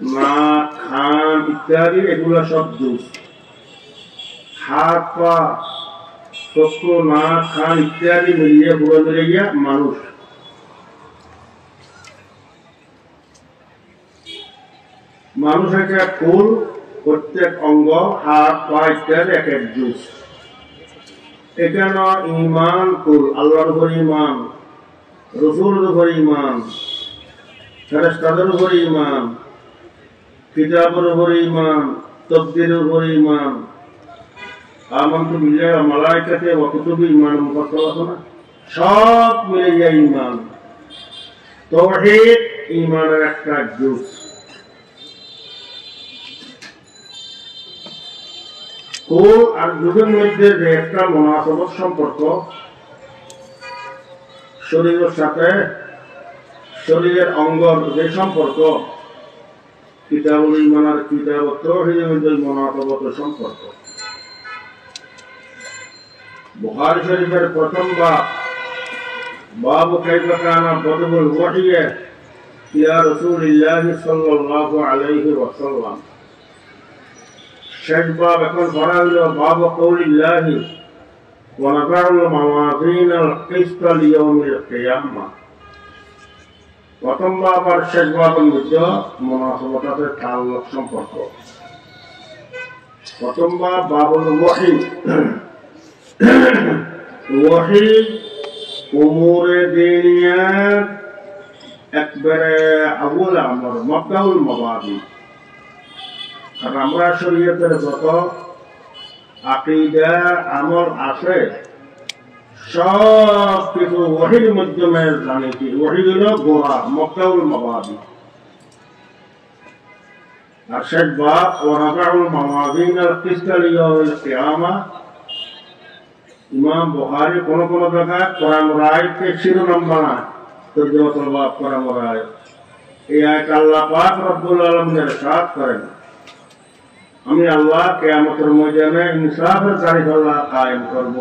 নাক, কান ইত্যাদি এগুলো সব জুস। হাত পা, চক্ষু, নাক, কান ইত্যাদি মিলিয়ে পুরো মিলিয়ে মানুষ। মানুষ একটা ফুল, প্রত্যেক অঙ্গ, হাত পা ইত্যাদি এক এক জুস। এখানে ইমান কুল, আল্লাহর উপর ইমান, রসুলের উপর ইমান, ফেরেশতাদের উপর ইমান, কিতাবের উপর ইমান, তাকদীরের উপর ইমান, আমানতু বিল্লাহি ওয়া মালাইকাতিহি ওয়া কুতুবিহি ইমান মুফাসসালাতুন, সব মিলিয়ে ইমান। তাওহীদ ইমানের একটা জুস। কুল আর জুসের মধ্যে যে একটা মুনাসাবাত সম্পর্ক শরীরের সাথে, শরীরের অঙ্গর যে সম্পর্ক, কিতাবুল ঈমান আর কিতাবুত তাওহীদের মধ্যে মুনাসাবাত সম্পর্ক। বুখারী শরীফের প্রথম বাব কাইফা কানা বদউল ওয়াহী ইয়া রাসূলিল্লাহ সাল্লাল্লাহু আলাইহি ওয়াসাল্লাম। শেষ বাব এখন পড়া হলো বাব কওলিল্লাহি ওয়া নাযাউল মাওয়াযিনাল কিসতা লিয়াউমিল কিয়ামাহ। প্রথম বাব আর শেষ বাবের মধ্যে মুনাসাবাতের তাআল্লুক সম্পর্ক। প্রথম বাব বাবুল ওয়াহী। ওয়াহী উমুরে দিনিয়ার একবারে আউয়াল আমর, মাবদাউল মাবাদি। আর আমরা শরীয়তের যত আকীদা আমল আছে সব কিছু ওয়াহীর মাধ্যমে জানিছি। ওয়াহী হলো গোড়া, মাবদাউল মাবাদি। আর শেষ বাব ওয়া নাযাউল মাওয়াযিনাল কিসতা লিয়াউমিল কিয়ামাহ। ইমাম বুখারী কোন কোন জায়গায় কোরআন আয়াতকে শিরোনাম বানায়, তরজমাতুল বাব কোরআন আয়াত। এই আয়াত আল্লাহ পাক রব্বুল আলামিন ইরশাদ করেন, আমি আল্লাহ কিয়ামতের ময়দানে ইনসাফের কারিগল্লা কায়েম করব,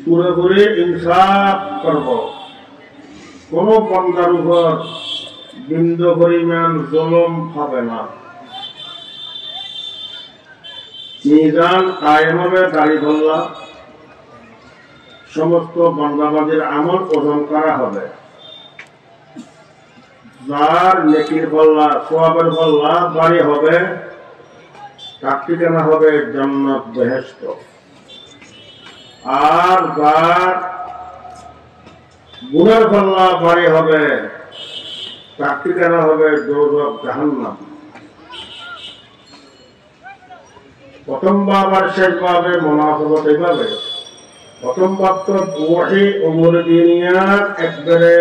পুরোপুরি ইনসাফ করব। কোন বান্দার উপর বিন্দু পরিমাণ জুলুম হবে না। মিজান কায়েম হবে, কারিগল্লা, সমস্ত বান্দাবাদের আমল ওজন করা হবে। যার নেকির পাল্লা, সওয়াবের পাল্লা ভারী হবে, তার ঠিকানা হবে জান্নাত, বেহেশত। আর যার গুনার পাল্লা ভারী হবে, তার ঠিকানা হবে দোজখ, জাহান্নাম। প্রথম বাব আর শেষ বাবে মুনাসাবাত এইভাবে। প্রথম বাব তো ওয়াহী উমুরে দিনিয়ার একবারে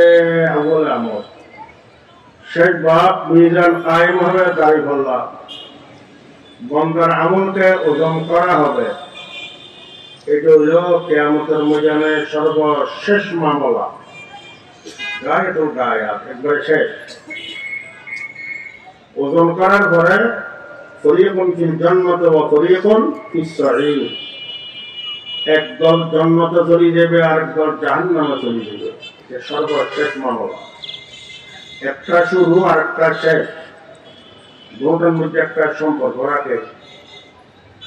আউয়াল আমল। শেষ বাব মিজান কায়েম হবে, দাড়িপাল্লা, বান্দার আমলকে ওজন করা হবে। এটা হলো কিয়ামতের ময়দানে সর্বশেষ মামলা। গায়াতুল গায়াত, একবারে শেষ। ওজন করার পরে ফরিকুন ফিল জান্নাতি ওয়া ফরিকুন ফিস সাঈর। একদল জান্নাতে চলে যাবে, আরেকদল জাহান্নামে চলে যাবে। এটা সর্বশেষ মামলা। একটা শুরু আর একটা শেষ, দুটোর মধ্যে একটা সম্পর্ক রাখে।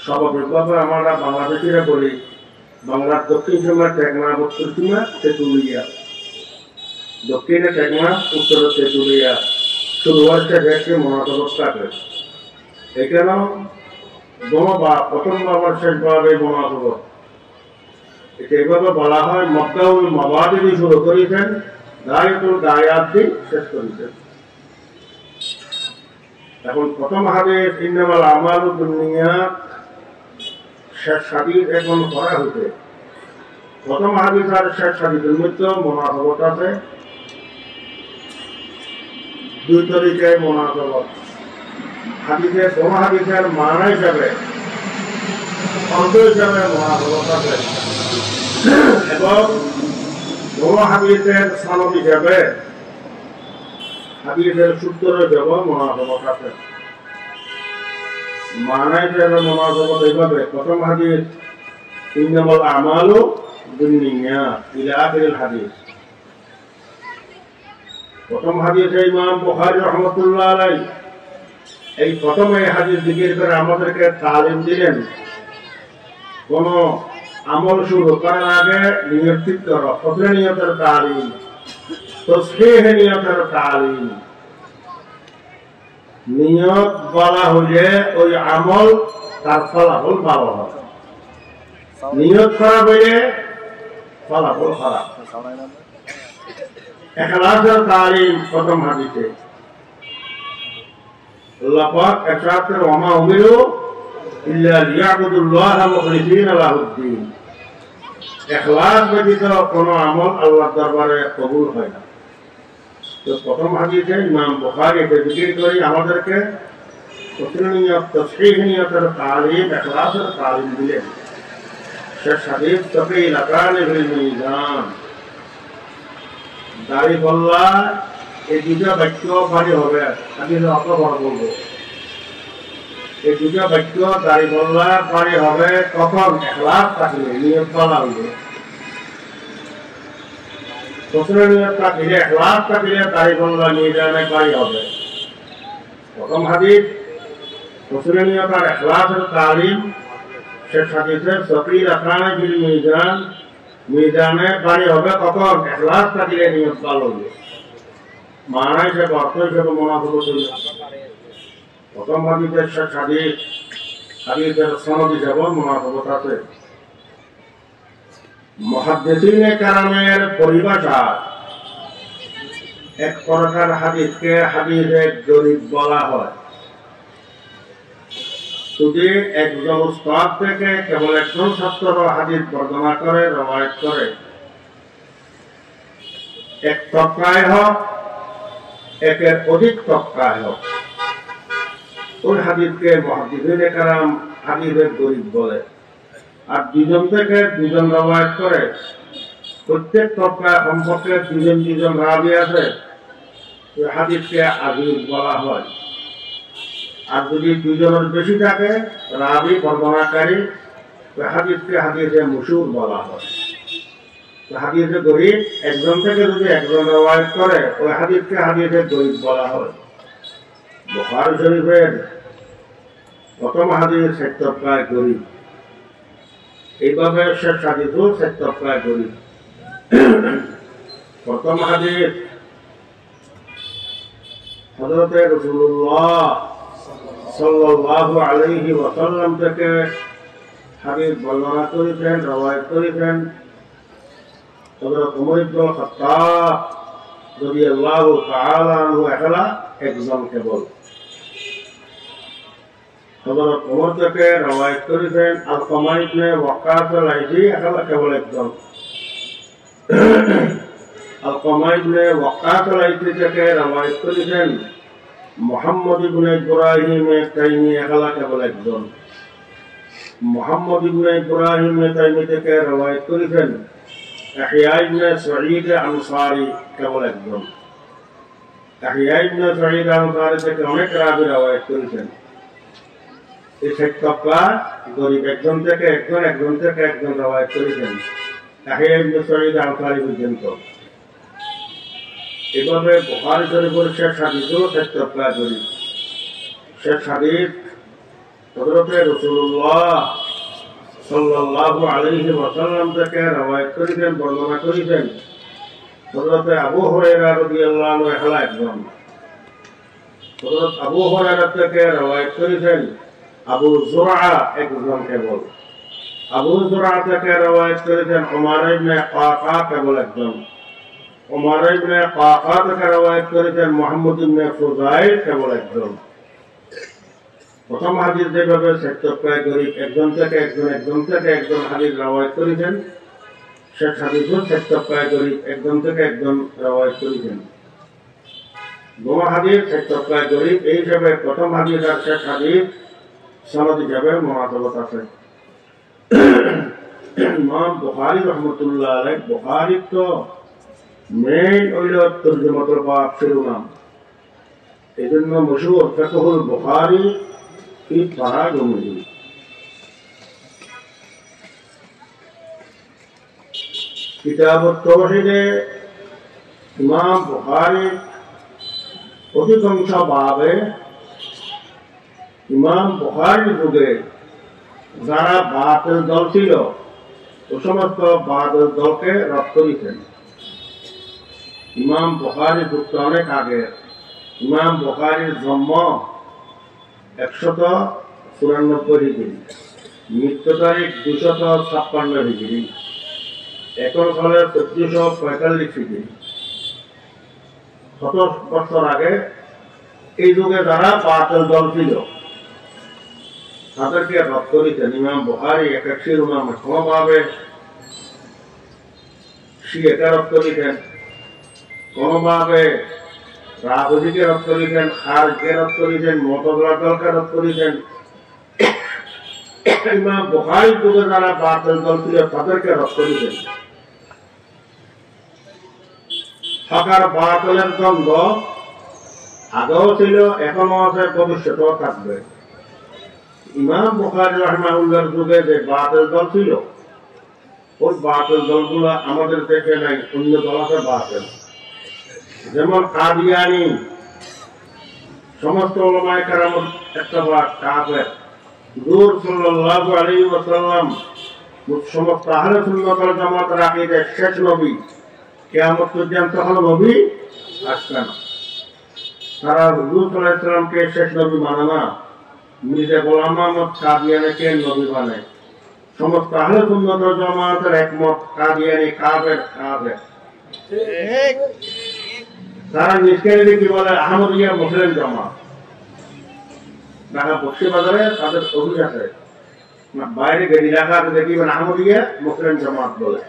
স্বাভাবিকভাবে আমরা বাংলাদেশিরা বলি, বাংলার দক্ষিণ সীমা টেকনা, উত্তর সীমা তেঁতুলিয়া। দক্ষিণে টেকনা, উত্তরে তেঁতুলিয়া। শুরু হচ্ছে শেষে মুনাসাবাত থাকে। এখানেও দোনো বাব, প্রথম বাব আর শেষ বাব এই মুনাসাবাত। এটা এভাবে বলা হয়, মাবদাউল মাবাদি দিয়ে শুরু করেছেন, গায়াতুল গায়াত দিয়ে শেষ করেছেন। এখন প্রথম হাদিস ইন্নামাল আমালু বিন্নিয়াত, শেষ হাদিস এখন পড়া হইতে। প্রথম হাদিস আর শেষ হাদিসের মধ্যে মুনাসাবাত আছে। দুই তরিকায় মুনাসাবাত। হাদিসে কোন হাদিসের মানা হিসাবে, অর্থ হিসাবে মুনাসাবাত আছে, এবং কোন হাদিসের সনদ হিসাবে, হাদিসের সূত্র হিসাবে মুনাসাবাত আছে। মানা হিসাবে মুনাসাবাত এইভাবে, প্রথম হাদিস ইন্নামাল আমালু বিন্নিয়াত ইলা আখিরিল হাদিস। প্রথম হাদিসে ইমাম বুখারী রাহমাতুল্লাহ আলাইহি এই প্রথম এই হাদিস জিকির করে আমাদেরকে তালিম দিলেন, কোন আমল শুরু করার আগে নিয়ত ঠিক করো, ফজর নিয়তের তালিম, তাসবিহ নিয়তের তালিম। নিয়ত বলা হলে ওই আমল তার ফলাফল ভালো হবে, নিয়ত খারাপ হইলে ফলাফল খারাপ। ইখলাসের তালিম প্রথম হাদিসে আল্লাহ পাক ইরশাদ করেন, ওয়া মা উমিরু ইল্লা লিয়াবুদুল্লাহ মুখলিসিনা লাহুদ্দিন। ইখলাস ব্যতীত কোনো আমল আল্লাহর দরবারে কবুল হয় না। তো প্রথম হাদিসে ইমাম বুখারী এটা জিকির করে আমাদেরকে নিয়ত, তাসবিহ নিয়তের তালিম, ইখলাসের তালিম দিলেন। শেষ হাদিস তাকিল আকানে বিল মিজান, দাড়ি বল্লা এই দুটা বাক্য ভারী হবে। আমি অত বড় বলবো, এই দুটা বাক্য দাড়ি বল্লা ভারী হবে কখন? ইখলাস থাকলে, নিয়ত বলা হইবে। শ্বশুরের নিয়ত থাকলে, ইখলাস থাকলে দাড়ি বল্লা মিজানে ভারী হবে। প্রথম হাদিস শ্বশুরের নিয়ত আর ইখলাসের তালিম। শেষ হাদিসে তাকিল আকানে বিল মিজান, মিজানে ভারী হবে কখন? ইখলাস থাকলে, নিয়ত ভালো হবে। মানা হিসেবে, অর্থ হিসেবে মুনাফিক হইল। প্রথম হাদিসের শেষ হাদিস, হাদিসের সনদ হিসেবে মুনাফিক আছে। মুহাদ্দিসিনে কেরামের পরিভাষা, এক প্রকার হাদিসকে হাদিসে গরীব বলা হয়। যদি একজন উস্তাদ থেকে কেবল একজন ছাত্র হাদিস বর্ণনা করে, রওয়ায়াত করে, এক তক্কায় হোক, একের অধিক তক্কায় হোক, ওই হাদিসকে মুহাদ্দিসিনে কেরাম হাদিসের গরীব বলে। আর দুজন থেকে দুজন রওয়ায়াত করে, প্রত্যেক তক্কায় সম্পর্কে দুজন দুজন রাবী আছে, ওই হাদিসকে আজিজ বলা হয়। আর যদি দুজনের বেশি থাকে রাবী বর্ণনাকারী, ওই হাদিসকে হাদিসে মশহুর বলা হয়। হাদিসে গরীব একজন থেকে যদি একজন রওয়ায়াত করে, ওই হাদিসকে হাদিসে গরীব বলা হয়। বুখারী শরীফের প্রথম হাদিস ৬০ তক্কায় গরীব, এইভাবে শেষ হাদিসও ৬০ তক্কায় গরীব। প্রথম হাদিস হযরত রাসূলুল্লাহ সাল্লাল্লাহু আলাইহি ওয়াসাল্লাম থেকে হাদিস বর্ণনা করেছেন, রওয়ায়াত করেছেন হযরত ওমর ইবনে খাত্তাব রাদিয়াল্লাহু তাআলা আনহু একলা, একজন কেবল। হযরত ওমর থেকে রওয়ায়াত করেছেন আলকামা ইবনে ওয়াক্কাস আল-লাইথি, একলা কেবল একজন। আলকামা ইবনে ওয়াক্কাস আল-লাইথি থেকে রওয়ায়াত করেছেন মুহাম্মদ ইবনে ইব্রাহিম তাইমি, একলা কেবল একজন। মুহাম্মদ ইবনে ইব্রাহিম তাইমি থেকে রওয়ায়াত করেছেন ইয়াহইয়া ইবনে সাঈদ আনসারী, কেবল একজন। ইয়াহইয়া ইবনে সাঈদ আনসারী থেকে অনেক রাবী রওয়ায়াত করেছেন। এই ৬০ তক্কা গরীব, একজন থেকে একজন, একজন থেকে একজন রওয়ায়াত করেছেন ইয়াহইয়া ইবনে সাঈদ আনসারী পর্যন্ত। এভাবে বুখারী শরীফের শেষ হাদিসও ৬০ তক্কা গরীব। শেষ হাদিস হযরত রাসূলুল্লাহ সাল্লাল্লাহু আলাইহি ওয়াসাল্লাম থেকে রওয়ায়াত করেছেন, বর্ণনা করেছেন হযরত আবু হুরায়রা রাদিয়াল্লাহু আনহু, একলা একজন। হযরত আবু হুরায়রা থেকে রওয়ায়াত করেছেন আবু যুরআ, একজন কেবল। আবু যুরআ থেকে রওয়ায়াত করেছেন উমার ইবনে কাকা, কেবল একজন। উমার ইবনে কাকা থেকে রওয়ায়াত করেছেন মুহাম্মদ ইবনে ফুযাইল, কেবল একজন। প্রথম হাদিস যেভাবে ৬০ তক্কায় গরীব, একজন থেকে একজন, একজন থেকে একজন হাদিস রওয়ায়াত করেছেন, শেষ হাদিসও ৬০ তক্কায় গরীব, একজন থেকে একজন রওয়ায়াত করেছেন। দুটো হাদিস ৬০ তক্কায় গরীব, এই হিসাবে প্রথম হাদিস আর শেষ হাদিস সনদ হিসাবে মুনাসাবাত আছে। ইমাম বুখারী রাহমাতুল্লাহ আলাইহি, বুখারীর তো মেইন হইল তরজমাতুল বাব শিরোনাম, এই জন্য মশহুর ফিকহুল বুখারী ফি তারাজুমিহি। কিতাবুত তাওহীদে ইমাম বুখারী অধিকাংশ ভাবে ইমাম বুখারীর যুগে যারা বাতিল দল ছিল ও সমস্ত বাতিল দলকে রদ করেছেন। ইমাম বুখারী যুক্ত অনেক আগে। ইমাম বুখারীর জন্ম 194 হিজরি, মৃত্যু তারিখ 256 হিজরি, এখন সালে 1445 হিজরি। 7 বছর আগে এই যুগে যারা বাতিল দল ছিল তাদেরকে রদ করেছেন। ইমাম বুখারী একাশির ইমাম কোনোভাবে শিয়াকে রদ করেছেন, কোনোভাবে রাবজিকে রদ করেছেন, খারকে রদ করেছেন, মুতাযিলা দলকে রদ করেছেন। ইমাম বুখারীর যুগে যারা বাতিল দল ছিল তাদেরকে রদ করেছেন। হক আর বাতিলের দ্বন্দ্ব আগেও ছিল, এখনো আছে, ভবিষ্যতেও থাকবে। ইমাম বুখারী রাহিমাহুল্লাহর যুগে যে বাতিল দল ছিল ওই বাতিল দলগুলো আমাদের দেশে নাই, অন্য দল আছে বাতিল। যেমন কাদিয়ানী, সমস্ত উলামায়ে কেরামের ইত্তেফাক কাফের। হুজুর সাল্লাল্লাহু আলাইহি ওয়াসাল্লাম সমস্ত আহলে সুন্নাত ওয়াল জামাতের আকীদা শেষ নবী, কিয়ামত পর্যন্ত কোনো নবী আসবে না। তারা হুজুর সাল্লাল্লাহু আলাইহি ওয়াসাল্লামকে শেষ নবী মানে না, মির্জা গোলাম আহমদ কাদিয়ানীকে নবী মানে। সমস্ত আহলে সুন্নাত ওয়াল জামাতের একমত কাদিয়ানী কাফের কাফের। তারা নিষ্কারিতে কি বলে আহমদিয়া মুসলিম জামাত। ঢাকা বক্সিবাজারে তাদের অফিস আছে, বাইরে গেড়ি লেখা আছে দেখবেন আহমদিয়া মুসলিম জামাত বলে।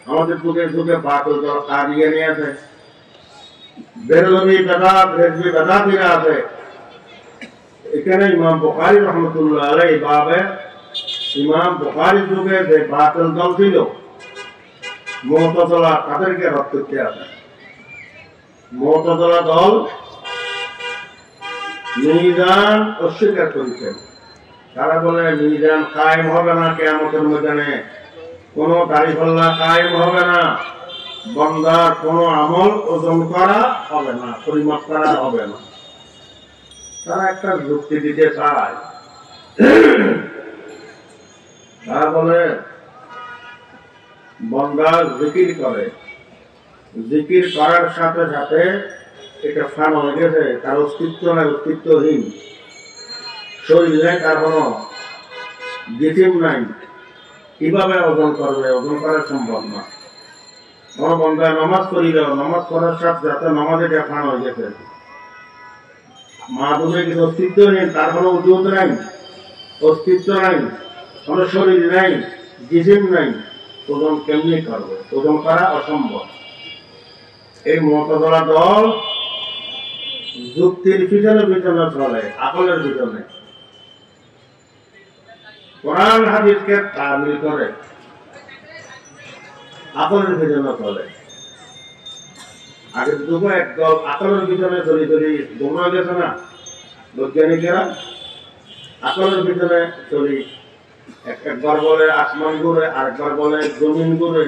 আমাদের যুগে যুগে বাতিল দল কাদিয়ানী আছে, বেরলভী বেদাত রেজভী বেদাতিরা আছে। এখানে ইমাম বুখারী রাহমাতুল্লাহ আলাইহি বাবে ইমাম বুখারীর যুগে যে বাতিল দল ছিল মুতাযিলা, তাদেরকে রদ করতে আছে। মুতাযিলা দল মিজান অস্বীকার করেছেন। তারা বলে মিজান কায়েম হবে না, কিয়ামতের ময়দানে কোনো দাড়ি-পাল্লা কায়েম হবে না, বান্দার কোনো আমল ওজন করা হবে না, পরিমাপ করা হবে না। তারা একটা যুক্তি দিতে চায়। তারা বলে বান্দা জিকির করে, জিকির করার সাথে সাথে এটা ফান হয়ে গেছে, তার অস্তিত্ব নাই, অস্তিত্বহীন। শরীর নেই, তার কোনো জিসিম নাই, কিভাবে ওজন করবে? ওজন করা সম্ভব না। কোনো বন্ধায় নামাজ করিল, নামাজ করার সাথে সাথে নামাজে এটা ফান হয়ে গেছে। মাধ্যমে কিন্তু অস্তিত্ব নেই, তার কোনো উদ্যোগ নাই, অস্তিত্ব নাই, কোনো শরীর নাই, জিসিম নাই, ওজন কেমনি করবে? ওজন করা অসম্ভব। এই মুতাযিলা দল যুক্তির পিছনে পিছনে চলে, আকলের পিছনে। কোরআন হাদিসকে তামিল করে আকলের পিছনে চলে। আগের যুগে একদল আকলের পিছনে চলি চলি গোমরা গেছে না বৈজ্ঞানিকেরা, আকলের পিছনে চলি। একবার বলে আসমান ঘুরে, আরেকবার বলে জমিন ঘুরে,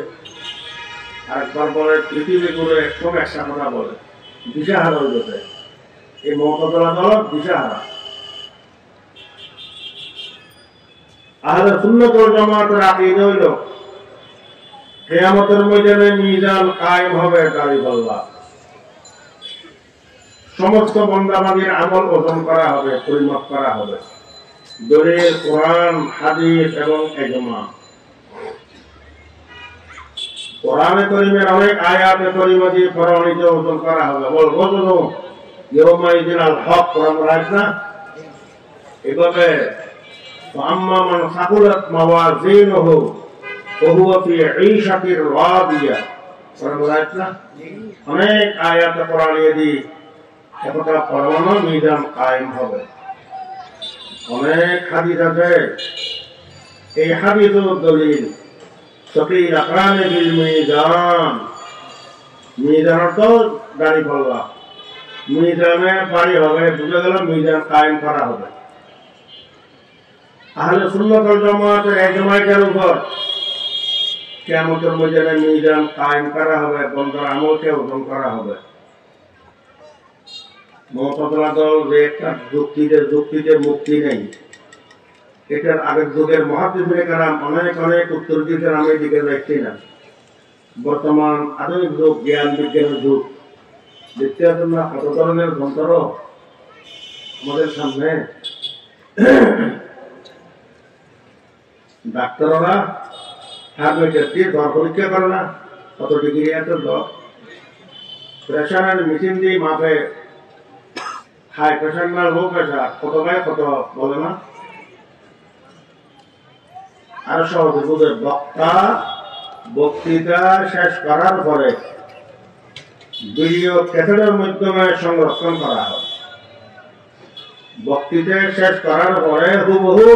আরেকবার বলে পৃথিবী ঘুরে, সব একটা কথা বলে। দিশাহারা হয়ে গেছে এই মুতাযিলা দল, দিশাহারা। আহলে সুন্নাত ওয়াল জামাতের আকীদা হইল কিয়ামতের ময়দানে মিজান কায়েম হবে, দাড়ি-পাল্লা, সমস্ত বান্দাবাদীর আমল ওজন করা হবে, পরিমাপ করা হবে। দলিল কোরআন, হাদিস এবং ইজমা। কোরআনে কারীমের অনেক আয়াতে কারীমা দিয়ে প্রমাণিত ওজন করা হবে। বল ওজনু ইয়াউমাইযিন আল হক, কোরআন রাইট না? এভাবে আম্মা মান সাকুলাত মাওয়াজিনুহু ওহুয়া ফি ঈশাতির রাদিয়া, কোরআন রাইট না? অনেক আয়াতে কোরআনে দিয়ে একটা পরমাণু মিজান কায়েম হবে। অনেক হাদিস আছে, এই হাদিসও দলিল। সকিল আকরামে বিল মিজান, মিজান অর্থ দাড়ি-পাল্লা, মিজানে পারি হবে, বুঝে গেল মিজান কায়েম করা হবে। আহলে সুন্নাত ওয়াল জামাতের ইজমায়ের উপর কিয়ামতের ময়দানে মিজান কায়েম করা হবে, বান্দার আমলকে ওজন করা হবে। মুতাযিলা দল যে একটা যুক্তিতে মুক্তি নেই, এটার আগের যুগের মুহাদ্দিসিনে কেরাম অনেক অনেক উত্তর দিতেন, আমি এদিকে দেখছি না। বর্তমান আধুনিক যুগ, জ্ঞান বিজ্ঞানের যুগ, দেখতে পাচ্ছেন না কত ধরনের যন্ত্র আমাদের সামনে। ডাক্তাররা থার্মোমিটার দিয়ে জ্বর পরীক্ষা করে না, কত ডিগ্রি আছে জ্বর, প্রেশারের মেশিন দিয়ে মাপে, হাই প্রেশার না লো প্রেশার, কত ভাই কত বলে না। আরো সহজে বুঝে, বক্তৃতা শেষ করার পরে ভিডিও ক্যাসেটের মাধ্যমে সংরক্ষণ করা হয়। বক্তৃতা শেষ করার পরে হুবহু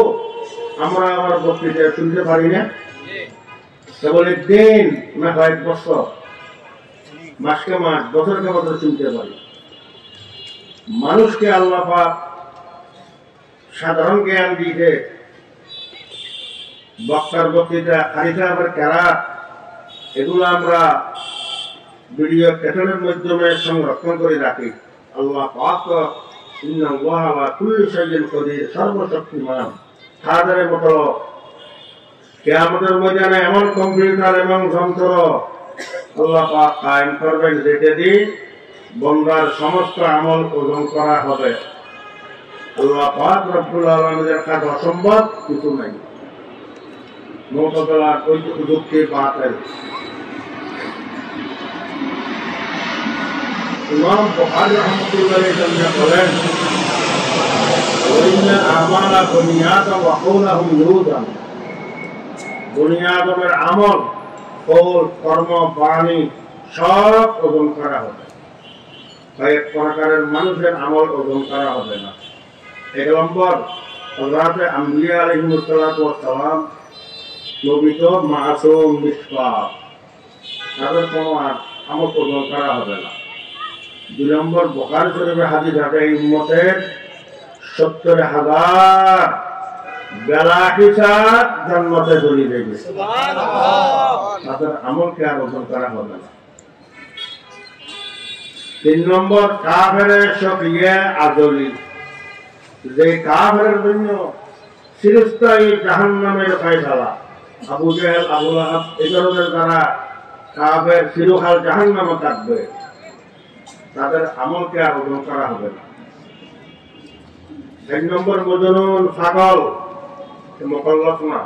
আমরা আমার বক্তৃতা শুনতে পারি না, কেবল একদিন না কয়েক বছর, মাসকে মাস, বছরকে বছর শুনতে পারি। মানুষকে আল্লাহ পাক সাধারণ জ্ঞান দিতে বক্তার বক্তৃতা, খারিফের কেরাত, এগুলো আমরা ভিডিও ক্যাসেটের মাধ্যমে সংরক্ষণ করে রাখি। আল্লাহ পাক ইন্নাল্লাহ আলা কুল্লি শাইইন কদির, সর্বশক্তিমান। হাজারের মতো কিয়ামতের ময়দানে এমন কম্পিউটার এবং যন্ত্র আল্লাহ পাক কায়েম করবেন, যেটা দিয়ে বান্দার সমস্ত আমল ওজন করা হবে। আল্লাহ পাক রব্বুল আলামিনের কাছে অসম্ভব কিছু নাই। মুতাযিলার ওই যুক্তি বাতিল। ইমাম বুখারী রাহমাতুল্লাহ আলাইহি বলেন, ওয়াইন্না আমালা বনি আদম ওয়া কওলাহুম ইউদান, বনি আদমের আমল, কওল, কর্ম, বাণী সব ওজন করা হবে। কয়েক প্রকারের মানুষের আমল ওজন করা হবে না। 1 নম্বর, হযরত আম্বিয়া আলাইহিস সালাতু ওয়াস সালাম নবী তো মাসুম, নিষ্পাপ, তাদের কোনো আমল ওজন করা হবে না। 2 নম্বর, বুখারী শরীফে হাদিস আছে, উম্মতের 70,000 বেলা হিসাব জান্নাতে চলে যাবে, তাদের আমলকে আর ওজন করা হবে না। 3 নম্বর, কাফেরের শকিয়ে আজলি, যে কাফেরের জন্য চিরস্থায়ী জাহান্নামের ফায়সালা। আবু জেহেল, আবু লাহাব, এই ধরনের যারা কাফের চিরকাল জাহান্নামে থাকবে, তাদের আমলকে আর ওজন করা হবে না। 1 নম্বর, মজনুন, পাগল, মুকাল্লাফ না,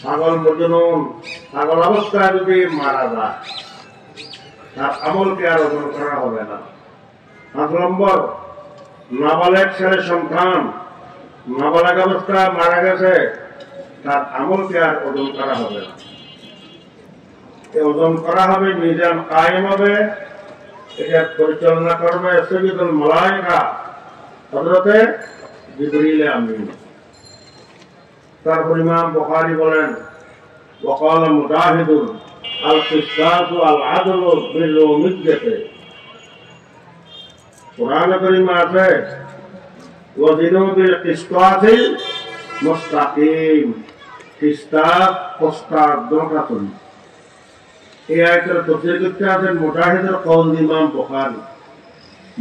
পাগল, মজনুন, পাগল অবস্থায় যদি মারা যায়, তার আমলকে আর ওজন করা হবে না। 5 নম্বর, নাবালেগ ছেলে সন্তান, নাবালেগ অবস্থায় মারা গেছে, তার আমলকে আর ওজন করা হবে না। ওজন করা হবে, মিজান কায়েম হবে, এটা পরিচালনা করবে সাইয়্যিদুল মালায়েকা হযরতে জিবরিল আমিন। তারপর ইমাম বুখারী বলেন, ওয়াকাল মুজাহিদুন আল কিসাসু আল আদলু বিল মিজ্জাতে, কোরআনে কারীমে আছে, ওয়াজিনু বিল কিসতাসিল মুস্তাকিম, কিসতাস কিসতাস দোকাতুন। এই আয়াতের তাফসীর করতে আছেন মুজাহিদের কওল ইমাম বুখারী।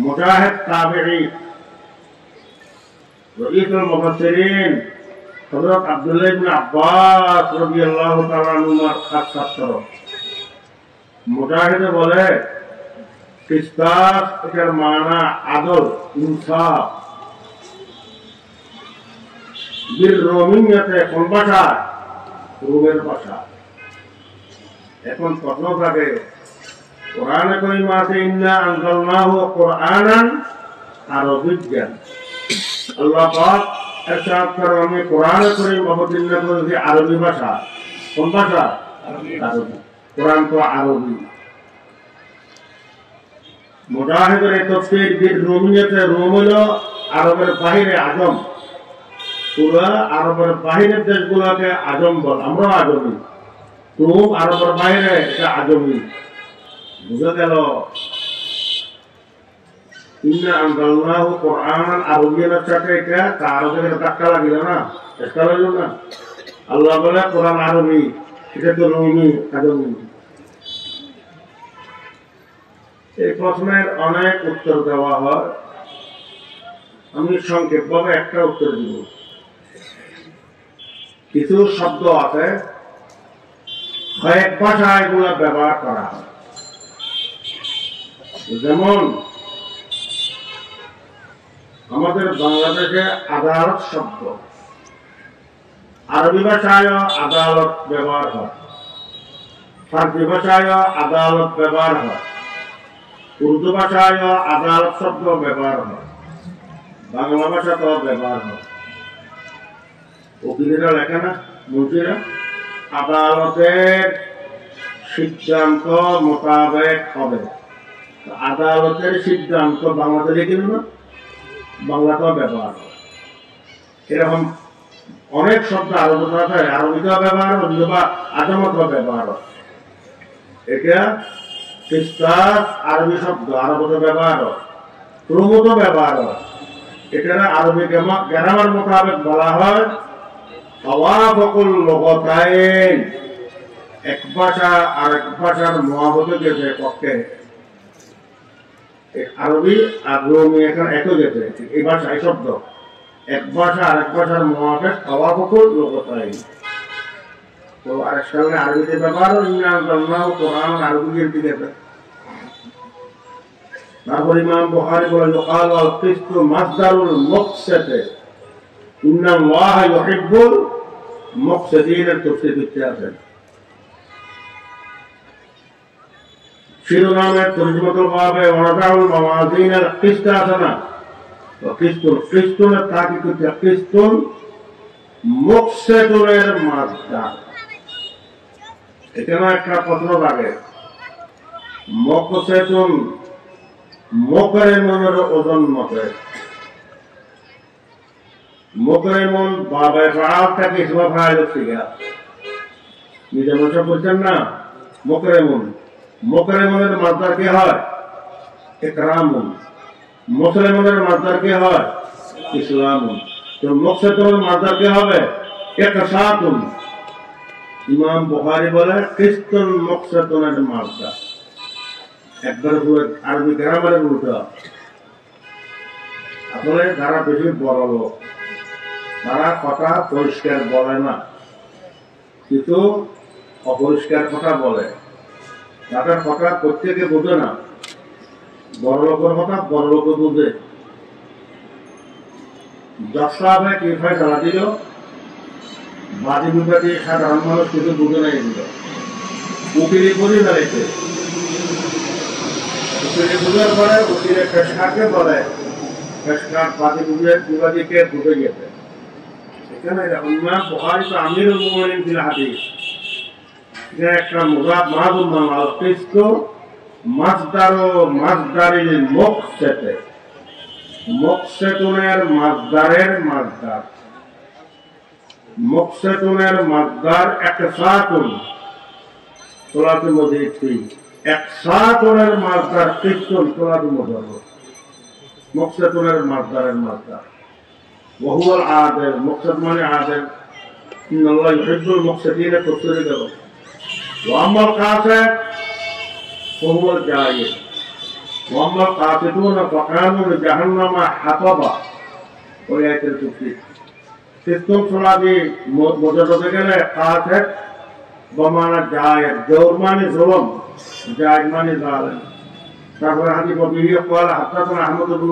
মুজাহিদ তাবেঈ, রাইসুল মুফাসসিরিন হযরত আব্দুল্লাহ ইবনে আব্বাস রাদিয়াল্লাহু তাআলা আনহুর খাস ছাত্র। মুজাহিদ বলে, কিসতাস এর মানা আদল, ইনসাফ। বিল রোমিয়াতে, কোন ভাষা? রোমের ভাষা। এখন প্রশ্ন থাকে, কোরআনে কারীমে আছে, ইন্না আনজালনাহু কুরআনান আরবিয়্যান। আল্লাহ পাক ইরশাদ করেন, আমি কোরআনে কারীম অবতীর্ণ করেছি আরবি ভাষা। কোন ভাষা? আরবি। কোরআন তো আরবি। মুজাহিদের তাফসীর, বিল রোমিয়াতে, রোম হলো আরবের বাহিরে আজম। পুরা আরবের বাহিরের দেশগুলোকে আজম বল, আমরা আজমি। রোম আরবের বাইরে, এটা আজমি। বুঝে গেল? ইন্না আনজালনাহু কুরআনান আরবিয়্যান সাথে এটা আরবের ধাক্কা লাগিল না, চেষ্টা লাগলো না। আল্লাহ বলে কোরআন আরবি, এটা তো রোমি, আজমি। এই প্রশ্নের অনেক উত্তর দেওয়া হয়, আমি সংক্ষেপভাবে একটা উত্তর দিব। কিছু শব্দ আছে কয়েক ভাষায় এগুলো ব্যবহার করা হয়, যেমন আমাদের বাংলাদেশে আদালত শব্দ, আরবি ভাষায় আদালত ব্যবহার হয়, ফার্সি ভাষায় আদালত ব্যবহার হয়, উর্দু ভাষায় আদালত শব্দ ব্যবহার হয়, বাংলা ভাষাতেও ব্যবহার হয়। উকিলেরা লেখে না, মুন্সিরা, আদালতের সিদ্ধান্ত মোতাবেক হবে। আদালতের সিদ্ধান্ত বাংলাতে লিখে না, বাংলাতেও ব্যবহার হয়। এরকম অনেক শব্দ আরবিতে আছে, আরবিতেও ব্যবহার হয়, বা আজমতেও ব্যবহার হয়। এটা কিস্তাস আরবি শব্দ, আরবিতে ব্যবহার হয়, প্রমুত ব্যবহার হয়। এটা আরবি গ্রামার মোতাবেক বলা হয় তাওয়াফুকুল লুগাতাইন, এক ভাষা আর এক ভাষার মুআওয়াফাত গেছে পক্ষে। আরবি আর রোমি এখন একই গেছে, এই ভাষা এই শব্দ এক ভাষা আর এক ভাষার মুআওয়াফাত তাওয়াফুকুল লুগাতাইন। তো আরেক সামনে আরবিতে ব্যবহার ইন্না আনজালনাহু কুরআন আরবি গেছে। তারপর ইমাম বুখারী বলেন ইউকাল আল কিসতু মাসদারুল মুকসাত ইন্নাল্লাহা ইউহিব্বুল মুকসাতিন, তাফসীর করতে আছেন। শিরোনামের তরজমাতুল বাবে ওয়াদাউল মাওয়াজিন আল কিসত আছে না, তো কিস্তুনের তাকি করতে কিস্তুন মুকসাতুনের মাসদার। এখানে একটা প্রশ্ন লাগে, মুকসাতুন মুকরেমনের ওজন মতে, মুকরেমন বাবে ফাআলটাকে ইসমা ফাইল শিখা নিজে মশা বলছেন না। মুকরেমনের মাসদার কি হয়? ইকরামুন। মুসলিমনের মাসদার কি হয়? ইসলামুন। তো মুকসাতুনের মাসদার কি হবে? ইকসাতুন। ইমাম বুখারী বলে কিস্তুন মুকসাতুনের মাসদার, একবার আরবি গ্রামারের উল্টা। আসলে যারা বেশি বড় লোক তারা কথা পরিষ্কার বলে না, কিন্তু অপরিষ্কার কথা বলে। তাদের কথা প্রত্যেকে বোঝে না, বড় লোকের কথা বড় লোকে বুঝে। দশটা কি ফয়সালা দিল, বাদী বিবাদী সাধারণ মানুষ কিছু বুঝে নাই দিল, উকিলি করে দাঁড়িয়েছে। উকিলি বুঝার পরে উকিলের পেশকারকে বলে, পেশকার বাদী বিবাদীকে বুঝে গেছে। এখানে ইমাম বুখারী তো আমিরুল মুমিনিন ফিল হাদিস, যে একটা মুযাব মাযুম আল কিসতু মাসদারিল মুকসাত, মুকসাতুনের মাসদারের মাসদার, মুকসাতুনের মাসদার ইকসাতুন, সূরাতুল মুজাদ্দিদ ইকসাতুনের মাসদার কিসতুন, সূরাতুল মুজাদ্দিদ মুকসাতুনের মাসদারের মাসদার। ওহুয়াল আদিল, মুকসাত মানে আদিল, ইন্নাল্লাহা ইউহিব্বুল মুকসাতিন, তাফসীর গেল। ওয়া আম্মাল কাসিত ওহুয়াল জাহিদ, ওয়া আম্মাল কাসিতুনা ফাকানু লিজাহান্নামা হাতাবা, ওই আয়াতের তাফসীর। কিসতুন সূরাটি মুজাদ্দিদে গেলে কাসিত বমানা জাহিদ, জওর মানে জুলম, জাহিদ মানে জালিম। তারপরে হাদিস বিহি قال حدثنا احمد بن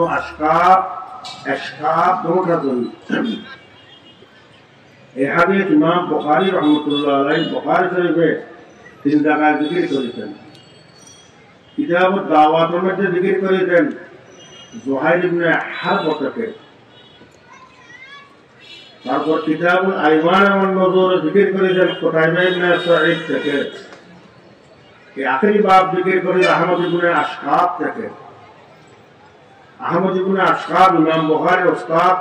اشقاق দুটো ধরি। এই হাদিস ইমাম বুখারী রাহমাতুল্লাহ আলাইহি বুখারী শরীফে তিন জায়গায় জিকির করেছেন। কিতাবুদ দাওয়াতের মধ্যে জিকির করেছেন জুহাইর ইবনে হারব থেকে। তারপর কিতাবুল আইমান ওয়ান নুজুর জিকির করেছেন কুতাইবা ইবনে সাঈদ থেকে। এই আখেরি বাব জিকির করে আহমদ ইবনে আশকাব থেকে। আহমদ ইবনে আশকাব ইমাম বুখারীর উস্তাদ।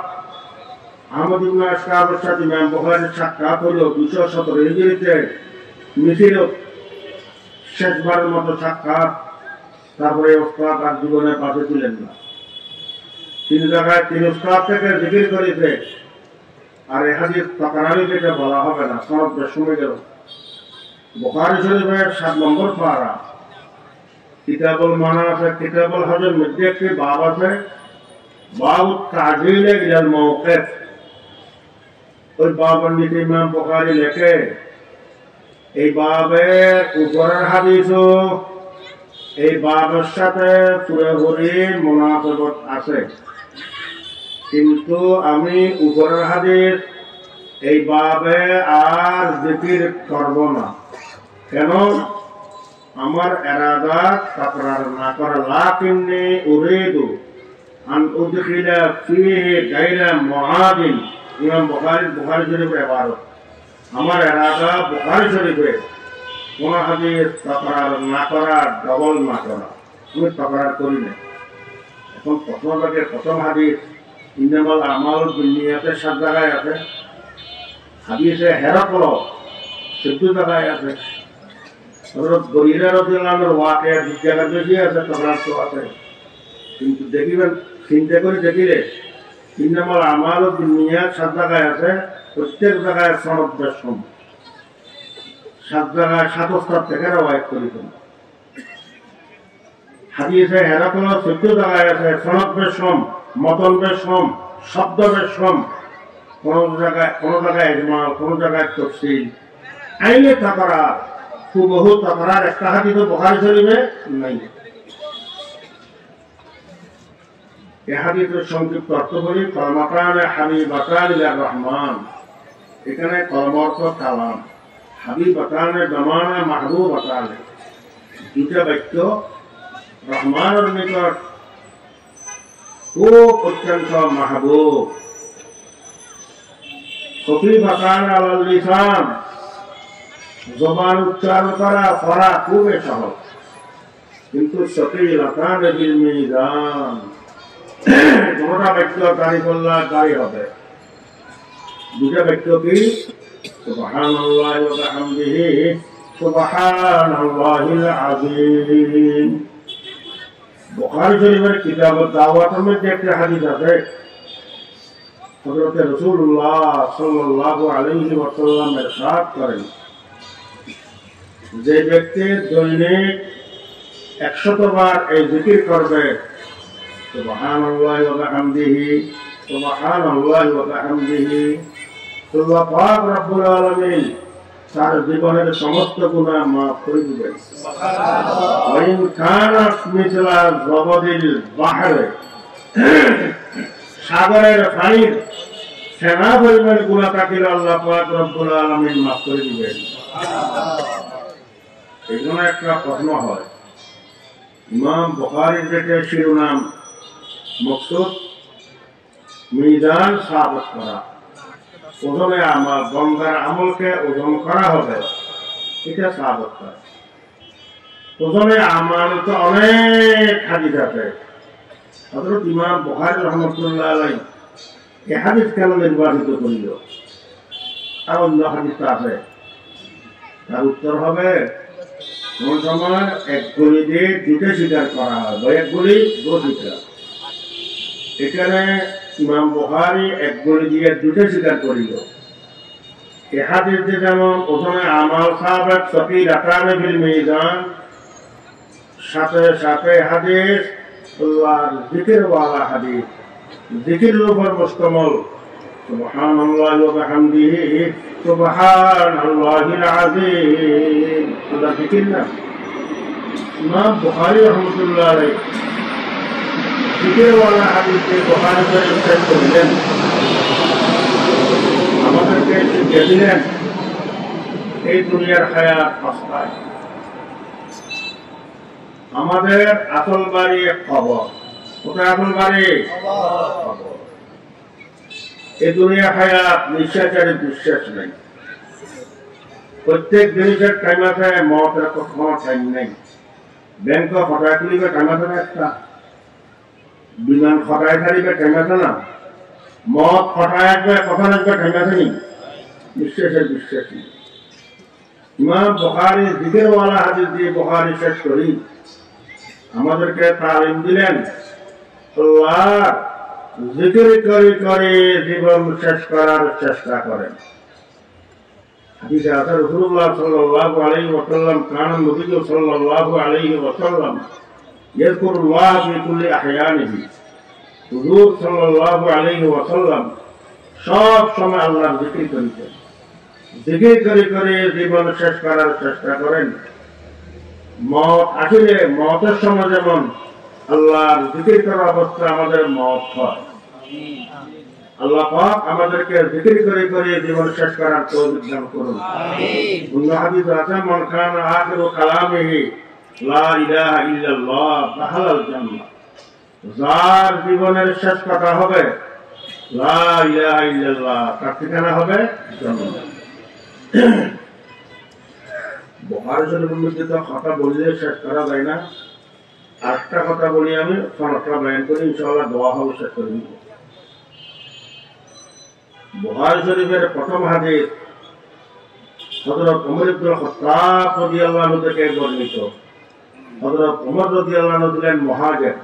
আহমদ ইবনে আশকাবের সাথে ইমাম বুখারীর সাক্ষাৎ হলো 217 হিজরিতে মিছিল, শেষবারের মতো সাক্ষাৎ। তারপরে উস্তাদ আর জীবনে বাঁচে ছিলেন না। তিন জায়গায় তিন উস্তাদ থেকে জিকির করেছে। আর এই হাদিস তাকারারি থেকে বলা হবে না, সনদ বেশ শুনে গেল। বুখারী শরীফের 7 নম্বর পারা কিতাবুল মানাসিক, কিতাবুল হজের মধ্যে একটি বাব আছে বাবু তাজিলে ইলাল মাওকিফ, ওই বাবার নীতি ইমাম বুখারী লেখে এই বাবের উপরের হাদিসও এই বাবের সাথে পুরোপুরি মুনাফাত আছে, কিন্তু আমি উপরের হাদিস এই বাবে আর জিকির করব না। কেন? আমার এরাদা তাকরার না করা, লাকিন্নি উরিদু আন উদখিলা ফিহি গায়রা মুআদিন। ইমাম বুখারী শরীফের ইবারত, আমার এরাদা বুখারী শরীফে কোন হাদিস তাকরার না করা, ডবল না করা। আমি তাকরার করি না। এখন প্রথম হাদিস ইন্নামাল আমালু বিন্নিয়াতের 7 জায়গায় আছে, হাদিসে হেরাকল 14 জায়গায় আছে, হযরত বরিরা রাদিয়াল্লাহু আনহুর ওয়াকিয়া 2 জায়গায় বেশি আছে, তাকরার তো আছে। কিন্তু দেখিবেন, চিন্তা করে দেখিলে ইন্নামাল আমালু বিন্নিয়াত 7 জায়গায় আছে, প্রত্যেক জায়গায় সনদ বেশম, 7 জায়গায় 7 থেকে রওয়ায়াত করেছেন। হাদিসে হেরাকল 14 জায়গায় আছে, সনদ বেশম, মতন বেশম, শব্দ বেশম, কোন জায়গায় ইজমা, কোন জায়গায় তাফসীল। আইনে তাকরার, হুবহু তাকরার একটা হাদিস বুখারী শরীফে নাই। এই হাদিসের সংক্ষিপ্ত অর্থ বলি, কালামাতান হাবিবাতান ইলার রহমান। এখানে কলম অর্থ কালাম, হাবিবাতান জামানা মাহবুবাতান, দুটা বাক্য রহমানের নিকট খুব অত্যন্ত মাহবুব। খফীফাতান আলাল লিসান, জবান উচ্চারণ করা পড়া খুবই সহজ, কিন্তু সকিলাতান বিল মিজান, কোনটা বাক্য গাড়ি করলে গাড়ি হবে। দুটা বাক্য কি? সুবহানাল্লাহি ওয়া বিহামদিহি সুবহানাল্লাহিল আযীম। বুখারী শরীফের কিতাবুদ দাওয়াতের মধ্যে একটা হাদিস আছে, হযরত রাসূলুল্লাহ সাল্লাল্লাহু আলাইহি ওয়াসাল্লাম ইরশাদ করেন, যে ব্যক্তি দৈনিক 100 বার এই জিকির করবে, সুবহানাল্লাহি ওয়া বিহামদিহি সুবহানাল্লাহি ওয়া বিহামদিহি, আল্লাহ পাক রব্বুল আলামিন তার জীবনের সমস্ত গুনাহ মাফ করে দিবেন। সুবহানাল্লাহ। ওয়া ইন কানাত মিসলা যাবাদিল বাহরে, সাগরের পানির সেনা পরিমাণ গুনাহ থাকিলে আল্লাহ পাক রব্বুল আলামিন মাফ করে দিবেন। সুবহানাল্লাহ। এজন্য একটা প্রশ্ন হয়, ইমাম বুখারীর যেটা শিরোনাম মকসুদ মিজান সাবিত করা, ওজনে আমল, গঙ্গার আমলকে ওজন করা হবে, এটা সাবিত করা। ওজনে আমল তো অনেক হাদিস আছে। হযরত ইমাম বুখারী রাহমাতুল্লাহ আলাইহি এই হাদিস কেন নির্বাচিত করিল? আর অন্য হাদিস আছে, তার উত্তর হবে, কোন সময় এক গলি দিয়ে দুটো স্বীকার করা হয়, বা এক গলি দু স্বীকার। এখানে ইমাম বুখারী এক গলি দিয়ে দুটো স্বীকার করিল। এই হাদিস যেমন ওজনে আমাল সাবিত সকিলাতান বিল মিজান, সাথে সাথে হাদিস আল্লাহর জিকির ওয়ালা হাদিস, জিকিরের উপর মুশতামিল। সুবহানাল্লাহি ওয়া বিহামদিহি সুবহানাল্লাহিল আযীম, এটা জিকির না? ইমাম বুখারী রাহমাতুল্লাহ আলাইহি জিকির ওয়ালা হাদিসে বুখারী শরীফ শেষ করলেন, আমাদেরকে শিখিয়ে দিলেন এই দুনিয়ার হায়াত সস্তায়। আমাদের আসল বাড়ি কবর। কোথায় আসল বাড়ি? কবর। এই দুনিয়া হায়াত নিঃশ্বাসের বিশ্বাস নেই, প্রত্যেক জিনিসের টাইম আছে, মতের কখনো টাইম নেই। ব্যাংক খটায় তুলিবে টাইম আছে না, একটা বিমান খটায় ছাড়িবে টাইম আছে না, মদ খটায় আসবে কখন আসবে টাইম আছে নি? নিঃশ্বাসের বিশ্বাস নেই। ইমাম বুখারী জিকিরওয়ালা হাদিস দিয়ে বুখারী শেষ করি, আমাদেরকে তালিম দিলেন আল্লাহ জিকির করে করে জীবন শেষ করার চেষ্টা করেন। হাদিসে আছে রাসূলুল্লাহ সাল্লাল্লাহু আলাইহি ওয়াসাল্লাম, কানা নবী সাল্লাল্লাহু আলাইহি ওয়াসাল্লাম ইয়াযকুরুল্লাহ ফি কুল্লি আহয়ানিহি হুজুর সাল্লাল্লাহু আলাইহি ওয়াসাল্লাম সব সময় আল্লাহর জিকির করেছেন। জিকির করে করে জীবন শেষ করার চেষ্টা করেন। মত আসলে মতের সময় যেমন আল্লাহর জিকির করার অবস্থা আমাদের মত হয়। আল্লাহ পাক আমাদেরকে জিকির করে করে জীবন শেষ করার তৌফিক দান করুন। অন্য হাদিস আছে, মান কানা আখিরু কালামিহি লা ইলাহা ইল্লাল্লাহ দাখালাল জান্নাহ। যার জীবনের শেষ কথা হবে লা ইলাহা ইল্লাল্লাহ, তার ঠিকানা হবে জান্নাত। বুখারী শরীফের মধ্যে তো কথা বললে শেষ করা যায় না। আটটা কথা বলি আমি, সনদটা বয়ান করি, ইনশাআল্লাহ দোয়া হবে শেষ করে দিব। বুখারী শরীফের প্রথম হাদিস হযরত ওমর ইবনে খাত্তাব রাদিয়াল্লাহু আনহু থেকে বর্ণিত। হযরত ওমর রাদিয়াল্লাহু আনহু ছিলেন মুহাজির,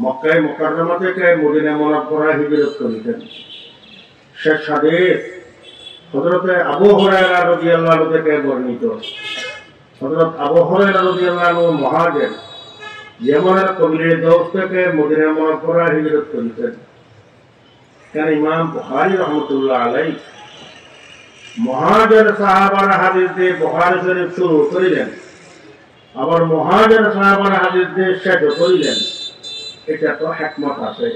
মক্কায় মুকাররমা থেকে মদিনা মুনাওয়ারায় হিজরত করেছেন। শেষ হাদিস হযরত আবু হুরায়রা রাদিয়াল্লাহু আনহু থেকে বর্ণিত। হযরত আবু হুরায়রা রাদিয়াল্লাহু আনহু মুহাজির, ইয়েমেনের কবিলে দৌস থেকে মদিনা মুনাওয়ারায় হিজরত করেছেন। কেন ইমাম বুখারী রহমতুল্লাহ আলাইহি মুহাজির সাহাবার হাদিস দিয়ে বুখারী শরীফ শুরু করিলেন, আবার মুহাজির সাহাবার হাদিস দিয়ে শেষ করিলেন। এটা তো হিকমত আছে।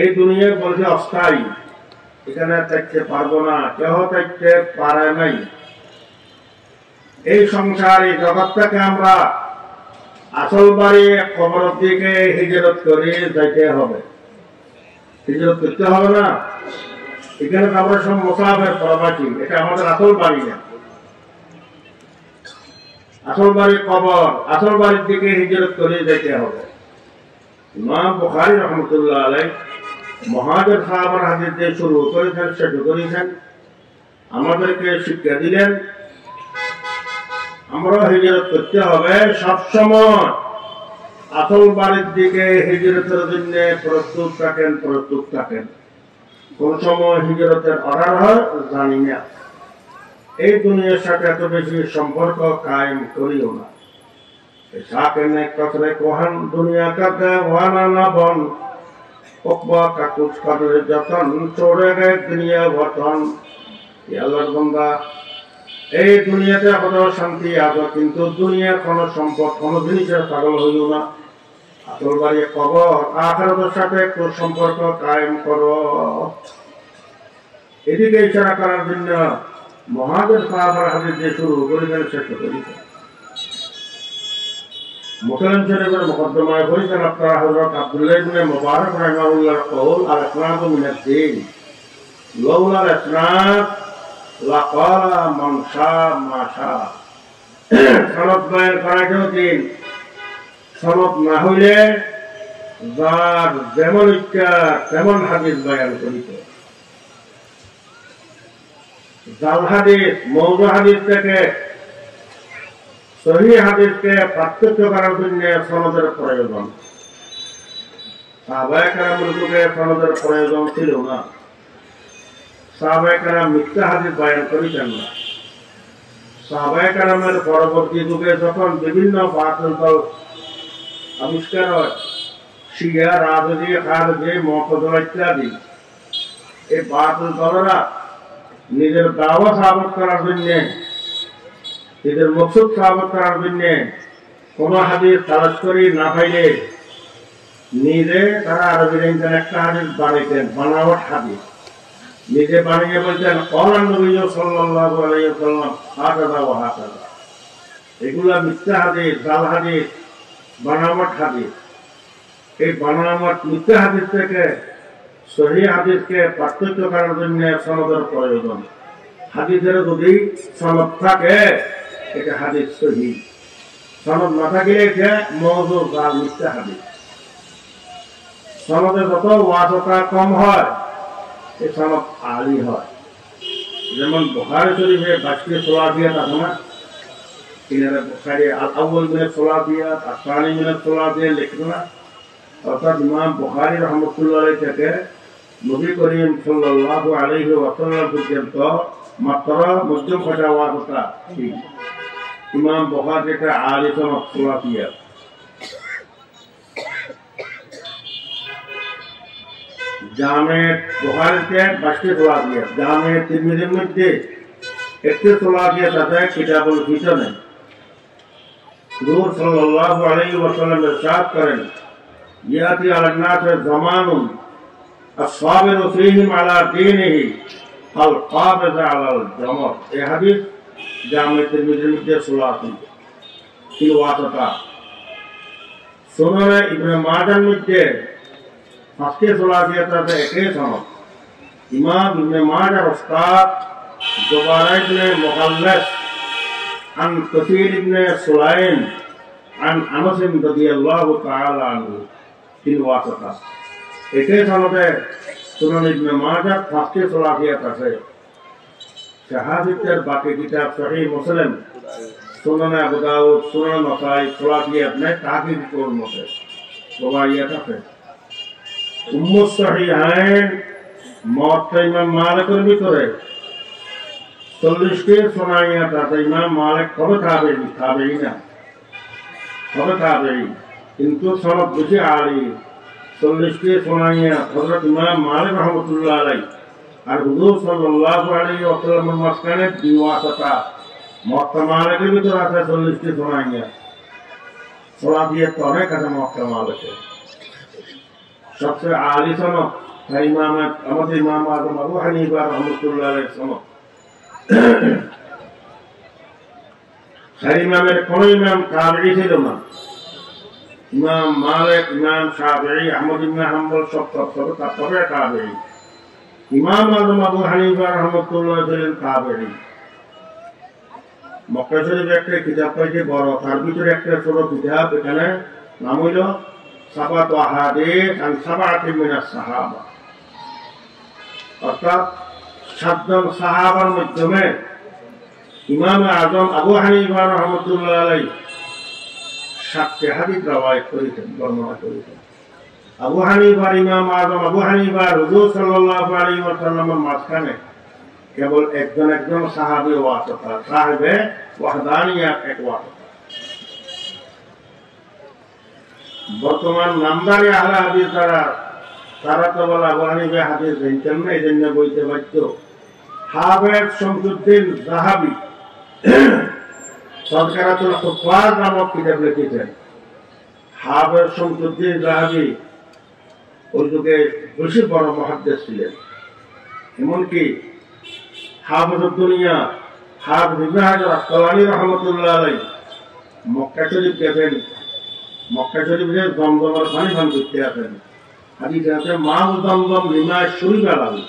এই দুনিয়া বলছে অস্থায়ী, এখানে থাকতে পারবো না, কেহ থাকতে পারে নাই। এই সংসারে জগৎটাকে আমরা আসল বাড়ি কবরের দিকে হিজরত করে যাইতে হবে। হিজরত করতে হবে না, এখানে আমরা সব মুসাফির প্রবাসী, এটা আমাদের আসল বাড়ি না। আসল বাড়ি কবর, আসল বাড়ির দিকে হিজরত করে যেতে হবে। ইমাম বুখারী রহমতুল্লাহ আলাইহি মুহাজির সাহাবার হাদিস দিয়ে শুরু করেছেন, শেষ করেছেন, আমাদেরকে শিক্ষা দিলেন আমরা হিজরত করতে হবে সবসময় আসল বাড়ির দিকে হিজরতের জন্য প্রস্তুত থাকেন। কোন সময় হিজরতের অর্ডার হয় জানি না। এই দুনিয়ার সাথে এত বেশি সম্পর্ক কায়েম করিও না। সাকেনে কসরে কোহান দুনিয়া কাতে ওয়ানা না বন ওকবা কাকুচ করে যতন চড়ে গে দুনিয়া বতন। আল্লাহর বান্দা, এই দুনিয়াতে কত শান্তি আছে, কিন্তু দুনিয়ার কোন সম্পদ কোন জিনিসের পাগল হইও না। আসল বাড়ি কবর, আখিরাতের সাথে একটু সম্পর্ক কায়েম করো। এদিকে ইশারা করার জন্য মুহাজির সাহাবার হাদিস দিয়ে শুরু করেছেন, শেষ করেছেন। মুসলিম শরীফের মুকদ্দমায় বলেছেন আপনারা হযরত আব্দুল্লাহ ইবনে মুবারক রাহিমাহুল্লাহর কওল, আল ইসনাদু মিনাদ দ্বীন লাউলা আল ইসনাদ লাকালা মান শাআ মা শাআ। সনদ বয়ান করাটাও দিন, সনদ না হইলে যার যেমন ইচ্ছা তেমন হাদিস বয়ান করিত। জাল হাদিস, মওদু হাদিস থেকে সহিহ হাদিসকে পার্থক্য করার জন্য সনদের প্রয়োজন। সাহাবায়ে কেরামের যুগে সনদের প্রয়োজন ছিল না। সাহাবায়ে কেরাম মিথ্যা হাদিস বয়ান করিতেন না। সাহাবায়ে কেরামের পরবর্তী যুগে যখন বিভিন্ন বাতিল দল আবিষ্কার হয়, শিয়া, রাজদি, খারজি, মুতাজিলা ইত্যাদি, এই বাতিল দলেরা নিজের দাওয়া সাবত করার জন্য, নিজের মকসুদ সাবত করার জন্য কোন হাদিস তালাশ করি না পাইলে নিজে তারা আরবির একটা হাদিস বানাইতেন, বানাওয়াট হাদিস নিজে বানিয়ে বলতেন ক্বালা নবী সাল্লাল্লাহু আলাইহি ওয়াসাল্লাম হাকাযা ওয়া হাকাযা। এগুলা মিথ্যা হাদিস, জাল হাদিস, বানাওয়াট হাদিস। এই বানাওয়াট মিথ্যা হাদিস থেকে সহিহ হাদিসকে পার্থক্য করার জন্য সনদের প্রয়োজন। হাদিসের যদি সনদ থাকে এটা হাদিস সহিহ, সনদ না থাকলে এটা মওযু, জাল, মিথ্যা হাদিস। সনদে যত ওয়াসতা কম হয় এই সনদ আলী হয়। যেমন বুখারী শরীফে 22টি সোলাফিয়াত আছে না, এখানে বুখারী আল-আউয়াল মিনাস সোলাফিয়াত, আস-সানি মিনাস সোলাফিয়াত লিখলো না। অর্থাৎ ইমাম বুখারী রহমতুল্লাহ আলাইহি থেকে নবী করিম সাল্লাল্লাহু আলাইহি ওয়াসাল্লাম পর্যন্ত মাত্র মধ্যম কটা ওয়াসতা। ইমাম বুখারী একটা আলী সনদ সোলাফিয়াত। জামে বুখারীতে 22টি সোলাফিয়া, জামে তিরমিজির মধ্যে একটি সোলাফিয়া আছে কিতাবুল ফিতনে। হুজুর সাল্লাল্লাহু আলাইহি ওয়াসাল্লাম ইরশাদ করেন, ইয়াতি আলা নাস জামানুন আসসাবিরু ফীহিম আলা দীনিহি আল কাবিজ আলাল জামর। এই হাদিস জামে তিরমিজির মধ্যে সোলাফি ফিল ওয়াসাতা। সুনানে ইবনে মাজার মধ্যে 5টি সোলাফিয়া আছে একই সনদ। ইমাম ইবনে মাজার উস্তাদ জুবাইর ইবনে মুখাল্লাস عن كثير بن سليم عن انس رضي الله تعالى عنه في الواسطه। এতে সনদে সুনান ইবনে মাজাহ 5টি সোলাফিয়াত আছে। শাহাদাতের বাকি কিতাব সহিহ মুসলিম, সুনান আবু দাউদ, সুনান নাসাই সোলাফিয়াত নেই, তাহকিক কোন মতে রওয়ায়াত আছে। উম্মুস সহিহাইন মুওয়াত্তা ইমাম মালিকের ভিতরে 40টি সোনাইয়াত আছে। ইমাম মালিক কবে তাবেঈ না, কবে তাবেঈ, কিন্তু সনদ বেশি আলী। 40টি সোনাইয়াত হযরত ইমাম মালিক রাহমাতুল্লাহ আলাইহি আর হুজুর সাল্লাল্লাহু আলাইহি ওয়াসাল্লামের মাঝখানে বিওয়াসাতা মুওয়াত্তা মালিকের ভিতরে আছে 40টি সোনাইয়াত। সোলাফিয়াত তো অনেক আছে মুওয়াত্তা মালিকের। সবচেয়ে আলী সনদ আমাদের ইমাম আযম আবু হানিফা রাহমাতুল্লাহ আলাইহি সনদ। ইমামের কোন ইমাম তাবেঈ ছিল না। ইমাম মালিক, ইমাম শাফিঈ, আহমদ ইবনে হাম্বল সব তাবেঈ। ইমাম আযম আবু হানিফা রাহমাতুল্লাহ ছিলেন তাবেঈ। মক্কা শরীফে একটা কিতাব পাইছে বড়, তার ভিতরে একটা ছোট কিতাব, এখানে নাম হইল সাবাত আহাদিস আন সাবাতি মিনাস সাহাবা, অর্থাৎ 7 জন সাহাবার মাধ্যমে ইমাম আযম আবু হানিফা রাহমাতুল্লাহ আলাইহি 7টি হাদিস রওয়ায়াত করেছেন, বর্ণনা করেছেন। আবু হানিফার ইমাম আযম আবু হানিফা হুজুর সাল্লাল্লাহু আলাইহি ওয়াসাল্লামের মাঝখানে কেবল একজন সাহাবী ওয়াসিতা, সাহেবে ওয়াহদানিয়াত এক ওয়াসিতা। বর্তমান নামদারি আহলে হাদিস তারা তো বলে আবু হানিফা হাদিস জানতেন না, এই জন্য বইতে বাধ্য। হাফেজ শামসুদ্দিন যাহাবী সরকারাতুল হুফাজ নামক কিতাব লিখেছেন। হাফেজ শামসুদ্দিন যাহাবী ওই যুগে বেশি বড় মুহাদ্দিস ছিলেন। এমনকি হাফেজুদ দুনিয়া হাফেজ ইবনে হাজার আসকালানী রাহমাতুল্লাহ আলাইহি মক্কা শরীফ গেছেন। মক্কা শরীফে জমজমের পানি পান করতে আসেন। হাদিসে আছে মাউ জমজম লিমা শুরিবা লাহু,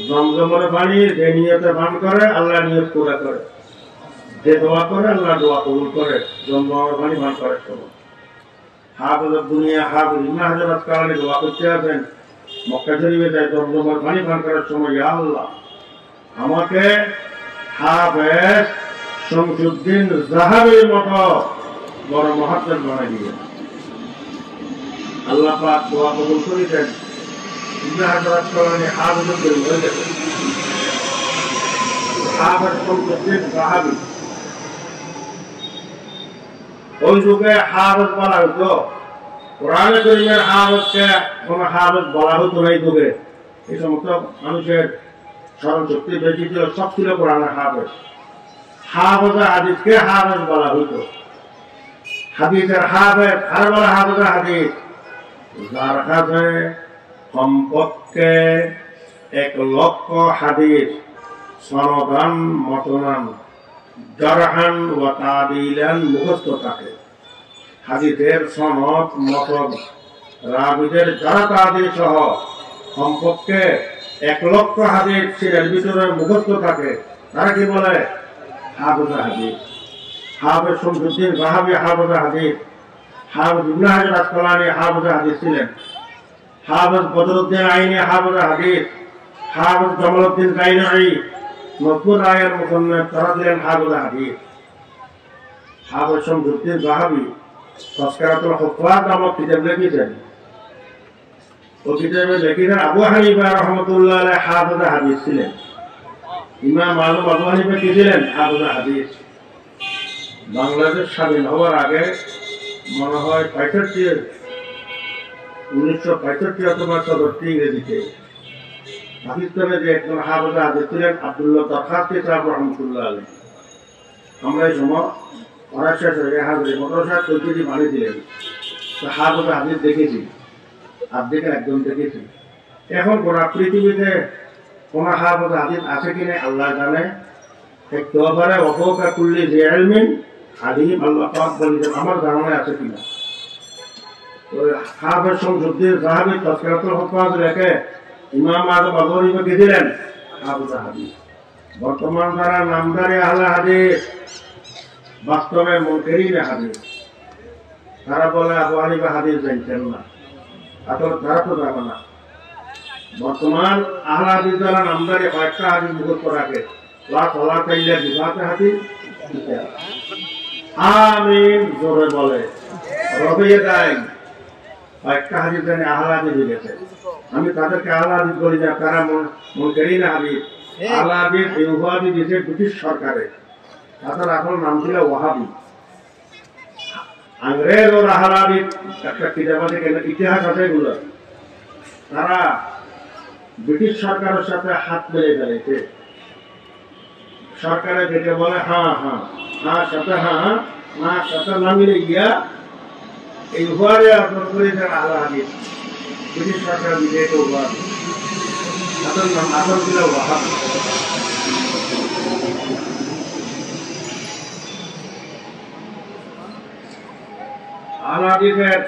জমজমের পানি যে নিয়তে পান করে আল্লাহ নিয়ত পুরা করে, যে দোয়া করে আল্লাহ দোয়া কবুল করে, জমজমের পানি পান করার সময়। হাফেজুদ দুনিয়া হাফেজ ইবনে হাজার আসকালানী দোয়া করতে আসেন মক্কা শরীফে যায়, জমজমের পানি পান করার সময়, ইয়া আল্লাহ আমাকে হাফেজ শামসুদ্দিন যাহাবীর মতো বড় মুহাদ্দিস বানাই দিবেন। আল্লাহ পাক দোয়া কবুল করেছেন। ইবনে হাজার আসকালানী হাফেজ হয়ে গেছেন। হাফেজ শামসুদ্দিন যাহাবী ওই যুগে হাফেজ বলা হতো। কোরআনে কারীমের হাফেজকে কোন হাফেজ বলা হতো না এই যুগে। এই সমস্ত মানুষের স্মরণ শক্তি বেশি ছিল, সব ছিল কোরআনের হাফেজ। হাফেজে হাদিসকে হাফেজ বলা হতো। হাদিসের হাফেজ আর বলা হাফেজের হাদিস যার কাছে কমপক্ষে 1 লক্ষ হাদিস সনদান মতনান জারহান ওয়া তাদিলান মুখস্থ থাকে। হাদিসের সনদ মতন রাবীদের যারা তাদিল সহ কমপক্ষে 1 লক্ষ হাদিস সিরার ভিতরে মুখস্থ থাকে, তারা কি বলে হাফেজ হাদিস। হাফেজ শামসুদ্দিন যাহাবী হাফেজ হাদিস, হাফেজ ইবনে হাজার আসকালানী হাফেজ হাদিস ছিলেন, হাফেজ বদরুদ্দিন আইনি হাফেজ হাদিস, হাফেজ জামালউদ্দিন কাইনাই মজমুর আয়ের মুসন্নফ তারা ছিলেন হাফেজ হাদিস। হাফেজ শামসুদ্দিন যাহাবী তাযকিরাতুল হুফাজ নামক কিতাব লিখেছেন। ওই কিতাবে লিখেছেন আবু হানিফা রাহমাতুল্লাহ আলাইহি হাফেজ হাদিস ছিলেন। ইমাম আযম আবু হানিফা কি ছিলেন? হাফেজ হাদিস। বাংলাদেশ স্বাধীন হওয়ার আগে মনে হয় 1965 অথবা 67 ইংরেজিতে পাকিস্তানে যে একজন হাফেজ হাদিস ছিলেন আব্দুল্লাহ দরখাস্তি সাহেব রহমতুল্লাহ আলাইহি, আমরা এই সময় পড়া শেষ হয়ে হাজির মাদ্রাসা চৌধুরী বানিয়েছিলেন, হাফেজ হাদিস দেখেছি, আর্ধেকের একজন দেখেছি। এখন গোটা পৃথিবীতে কোন হাফেজ হাদিস আছে কিনা আল্লাহ জানে। একবারে অপকা কুল্লি যে ইলমিন আলিম, আল্লাহ পাক বলেছেন আমার ধারণায় আছে কিনা। হাফেজ শামসুদ্দিন যাহাবী তাযকিরাতুল হুফাজ লেখে ইমাম আযম আযরিকে দিলেন হাফেজ হাদিস। বর্তমান যারা নামদারি আহলে হাদিস বাস্তবে মুনকিরিন হাদিস, তারা বলে আবু হানিফা হাদিস জানতেন না, আসলে তারা তো জানে না। বর্তমান আহলে হাদিস যারা নামদারি কয়েকটা হাদিস মুখস্থ রাখে, লা সালাতা ইল্লা বিফাতিহাতি হাদিস আমিন জোরে বলে রবিয়ে দেয়, কয়েকটা হাদিস জানে আহলে হাদিস গেছে। আমি তাদেরকে আহলে হাদিস বলি না, তারা মুনকিরিন হাদিস। আহলে হাদিস এই উপাধি দিয়েছে ব্রিটিশ সরকারে, তাদের আসল নাম ছিল ওয়াহাবি। अंग्रेज और আহলাদি একটা কিতাব আছে, ইতিহাস আছে এগুলো, তারা ব্রিটিশ সরকারের সাথে হাত মেলে ফেলেছে। সরকারে যেটা বলে হ্যাঁ হ্যাঁ হ্যাঁ সাথে হ্যাঁ না সাথে না মিলে গিয়া এই উপারে অর্জন করেছেন আহলাদি। ব্রিটিশ সরকার বিজয়কে উপাধি, তাদের নাম আসল ছিল ওয়াহাবি। আহলাদিসের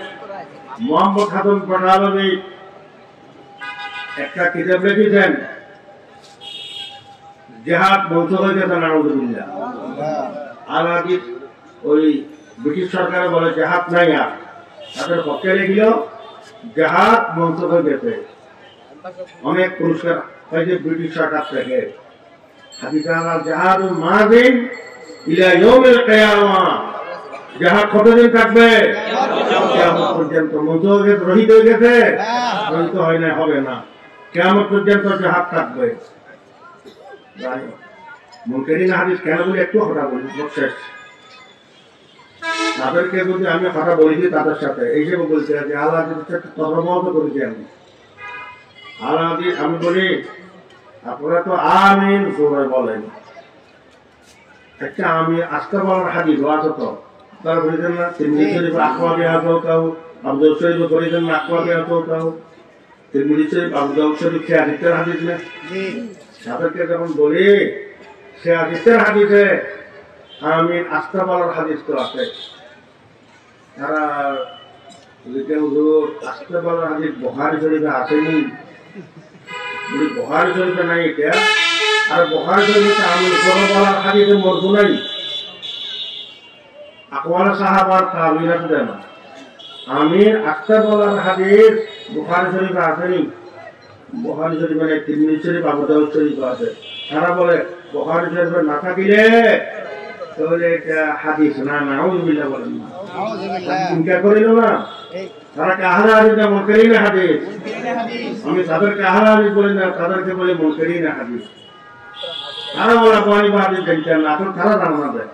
মোহাম্মদ হাসান পাঠালভী একটা কিতাব লিখেছেন, জিহাদ বন্ধ হয়ে গেছে নাউজুবিল্লাহ। আহলাদিস ওই ব্রিটিশ সরকারে বলে জিহাদ নাই, আর তাদের পক্ষে লিখল জিহাদ বন্ধ হয়ে গেছে। অনেক পুরস্কার হয়েছে ব্রিটিশ সরকার থেকে। হাদিসে জিহাদুল মাযিন ইলা ইয়াউমিল কিয়ামা, যাহা কতদিন থাকবে কিয়ামত পর্যন্ত। মুজাহিদ রহিত হয়ে গেছে, রহিত হয় না, হবে না, কিয়ামত পর্যন্ত যাহা থাকবে। মুনকিরিন হাদিস কেন বলি একটু কথা বলি, শেষ। তাদেরকে যদি আমি কথা বলেছি তাদের সাথে এই হিসেবে বলছি যে আহলে হাদিসের সাথে তর্কমত করেছি আমি। আহলে হাদিস আমি বলি আপনারা তো আমিন জোরে বলেন। একটা আমি আস্তে বলার হাদিস আছে তো, তারা বলেছেন না তিরমিজি শরীফ আকওয়াবি আতাও আবু দাউদ শরীফ বলেছেন না আকওয়াবি আতাও, তিরমিজি শরীফ আবু দাউদ শরীফ সে হাদিসের হাদিস না। তাদেরকে যখন বলি সে হাদিসের হাদিসে আমিন আস্তে বলার হাদিস তো আছে, তারা হুজুর আস্তে বলার হাদিস বুখারী শরীফে আসেনি, বুখারী শরীফে নাই এটা। আর বুখারী শরীফে আমিন করে বলার হাদিসে মরদু নাই, আকওয়াল সাহাবার তাবিঈন দেন। আমির আস্তে বলার হাদিস বুখারী শরীফে আসেনি, বুখারী শরীফে নাই, তিরমিজি শরীফ আবু দাউদ শরীফে আছে। তারা বলে বুখারী শরীফে না থাকিলে তাহলে এটা হাদিস না, নাউযুবিল্লাহ বলেন না, চিন্তা করিল না। তারা আহলে হাদিস না মুনকিরিন হাদিস, আমি তাদেরকে আহলে হাদিস বলি না, তাদেরকে বলি মুনকিরিন হাদিস। তারা বলে আবু হানিফা হাদিস জানতেন না, এখন তারা ধারণা দেয়।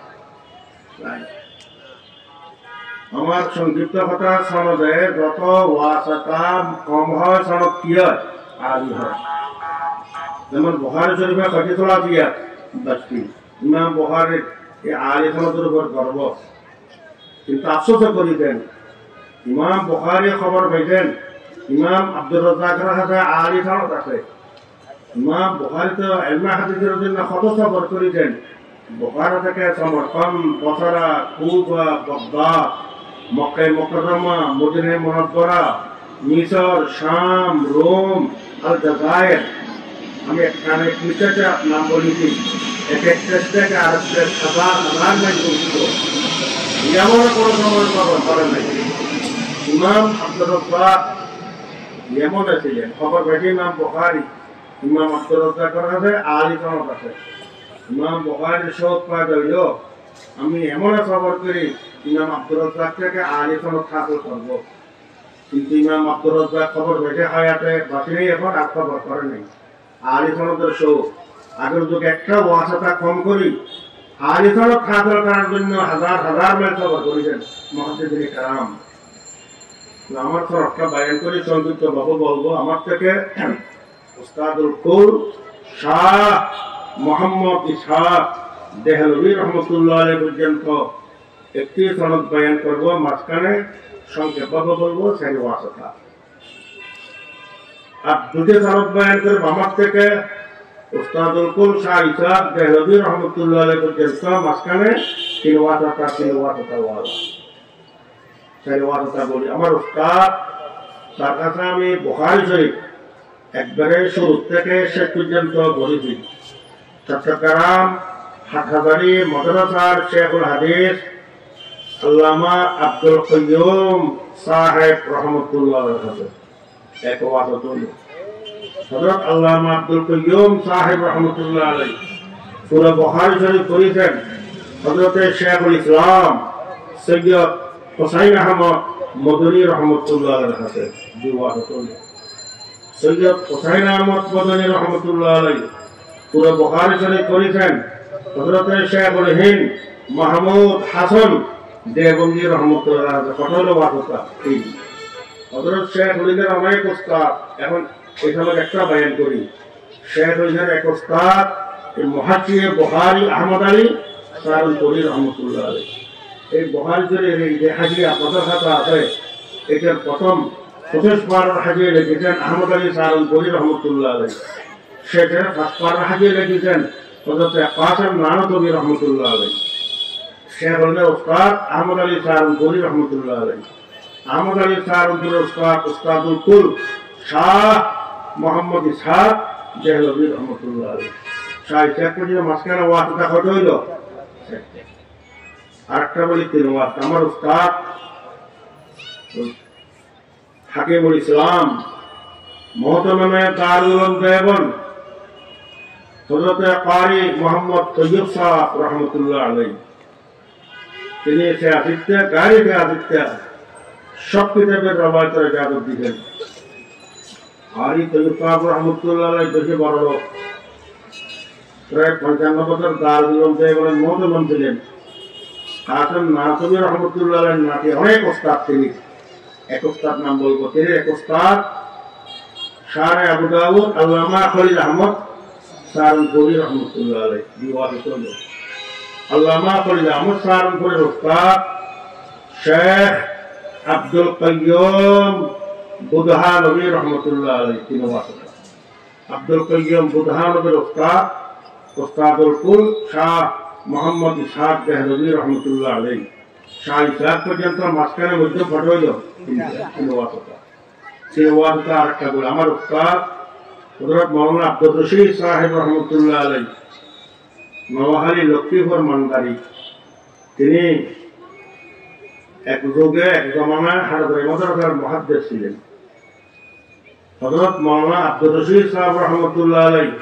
আমার সংক্ষিপ্ত কথা, সনদে যত ওয়াসাতা কম হয় সনদ কি হয় আলী হয়। যেমন বুখারী শরীফে কয়টি দিয়া 10টি। ইমাম বুখারীর এই আলী সনদের উপর গর্ব, কিন্তু আফসোস করিতেন ইমাম বুখারী খবর পাইতেন ইমাম আব্দুর রাজ্জাকের কাছে আলী সনদ আছে। ইমাম বুখারী তো ইলমে হাদিসের জন্য কত সফর করিতেন। বুখারা থেকে সমরকন্দ, বসরা, কুফা, বাগদাদ, মক্কা মুকাররমা, মদিনা মুনাওয়ারা, মিশর, শাম, রোম, আল জাযায়ের। আমি এখানে কিছুটা নাম বলেছি, এক একটা থেকে আরেকটা হাজার মাইল দূর। এমন কোনো সময় খবর করে নাই। ইমাম আব্দুর রাজ্জাক এমন ছিলেন, খবর পেয়েছে ইমাম বুখারী ইমাম আব্দুর রাজ্জাকের কাছে আলী সনদ আছে। ইমাম বুখারীর শোক পাওয়া গেল, আমি এমন খবর করি ইমাম আব্দুর রাজ্জাক থেকে আলী সনদ হাসিল করব। কিন্তু ইমাম আব্দুর রাজ্জাক খবর পেয়েছে হায়াতে বাঁচি নেই, এখন আর খবর করে নেই। আলী সনদের শোক আগের যুগে একটা ওয়াসাতা কম করি, আলী সনদ হাসিল করার জন্য হাজার হাজার মাইল খবর করেছেন মুহাদ্দিসিনে কেরাম। আমার তরফটা বায়ান করে সংযুক্ত ভাবে বলবো। আমার থেকে উস্তাদুল কুল শাহ মোহাম্মদ ইসহাক দেহলভী রহমতুল্লাহ আলাইহি পর্যন্ত একটি সনদ বায়ান করবো, মাঝখানে সংক্ষেপ ভাবে বলবো সেই ওয়াসতা। আর দুটি সনদ বায়ান করবো আমার থেকে উস্তাদুল কুল শাহ ইসহাক দেহলভী রহমতুল্লাহ আলাইহি পর্যন্ত, মাঝখানে তিন ওয়াসতা ওয়ালা সেই ওয়াসতা বলি। আমার উস্তাদ তার কাছে আমি বুখারী শরীফ একবারে শুরু থেকে শেষ পর্যন্ত পড়েছি। চট্টগ্রাম হাটহাজারী মাদ্রাসার শেখুল হাদিস আল্লামা আব্দুল কাইয়ুম সাহেব রহমতুল্লাহ আলাইহি এক ওয়াসতুন হযরত আল্লামা আব্দুল কাইয়ুম সাহেব রহমতুল্লাহ আলাইহি সূরা বুখারী শরীফ পড়েছেন। হযরত শেখুল ইসলাম সৈয়দ হুসাইন আহমদ মদনী রহমতুল্লাহ আলাইহি দুই ওয়াসতুন। সৈয়দ হুসাইন আহমদ মদনী রহমতুল্লাহ আলাইহি সূরা বুখারী শরীফ পড়েছেন। হযরত শেখুল হিন্দ মাহমুদ হাসান দেওবন্দি রহমতুল্লাহ আলাইহি কঠোর ওয়াসতা। এই হযরত শেখুল হিন্দের অনেক উস্তাদ, এখন এখানে একটা বায়ান করি। শেখুল হিন্দের এক উস্তাদ মুহাদ্দিস বুখারী আহমদ আলী সারুলপুরি রহমতুল্লাহ আলাইহি। এই বুখারী শরীফের এই যে হাজি আপনাদের হাতে আছে, এটার প্রথম 25 পারার হাজি লিখেছেন আহমদ আলী সারুলপুরি রহমতুল্লাহ আলাইহি। সেটা 5 পারার হাজি লিখেছেন হযরত কাসেম নানতবী রহমতুল্লাহ আলাইহি। শেখুল হিন্দের উস্তাদ আহমদ আলী সারুলপুরি রহমতুল্লাহ আলাইহি। আহমদ আলী সারুলপুরি উস্তাদ উস্তাদুল কুল শাহ মোহাম্মদ ইসহাক দেহলভী রহমতুল্লাহ আলাইহি। শাহ ইসহাক পর্যন্ত মাঝখানে ওয়াসতা কত হইল? আরেকটা বলি 3 ওয়াস। আমার উস্তাদ হাকিমুল ইসলাম মোহতরমে দারুল উলুম দেওবন্দ হযরত কারি মোহাম্মদ তৈয়ব সাহেব রহমতুল্লাহ আলাইহি, তিনি সিয়াসিতে গাড়ি সিয়াসিতে সব কিতাবের রবায়তের ইজাজত দিতেন। কারি তৈয়ব সাহেব রহমতুল্লাহ আলাইহি বেশি বড় লোক, প্রায় 55 বছর দারুল উলুম দেওবন্দের মোহতরম ছিলেন। কাসেম নানতবী রহমতুল্লাহ আলাইহির নাতি অনেক উস্তাদ তিনি। এক উস্তাদ নাম বলবো, তিনি এক উস্তাদ শারে আবু দাউদ আল্লামা খলিল আহমদ সারুলপুরি রহমতুল্লাহ আলাইহি বিওয়াসতুন। আল্লামা খলিল আহমদ সারুলপুরির উস্তাদ শেখ আব্দুল কাইয়ুম বুদহানবী রহমতুল্লাহ আলাইহি তিন ওয়াসতা। আব্দুল কাইয়ুম বুদহানবীর উস্তাদ উস্তাদুল কুল শাহ মোহাম্মদ ইসহাক দেহলভী রহমতুল্লাহ আলাইহি। শাহ ইসহাক পর্যন্ত মাঝখানে মধ্যে ফটো হইল তিন ওয়াসতা। তিন ওয়াসতা আরেকটা বলে। আমার উস্তাদ হযরত মাওলানা আব্দুর রশিদ সাহেব রহমতুল্লাহ আলাইহি নওয়াহালী লক্ষ্মীপুর মানদারি, তিনি এক যুগে এক জমানায় হাটহাজারী মাদ্রাসার মুহাদ্দিস ছিলেন। হযরত মাওলানা আব্দুর রশিদ সাহেব রহমতুল্লাহ আলাইহি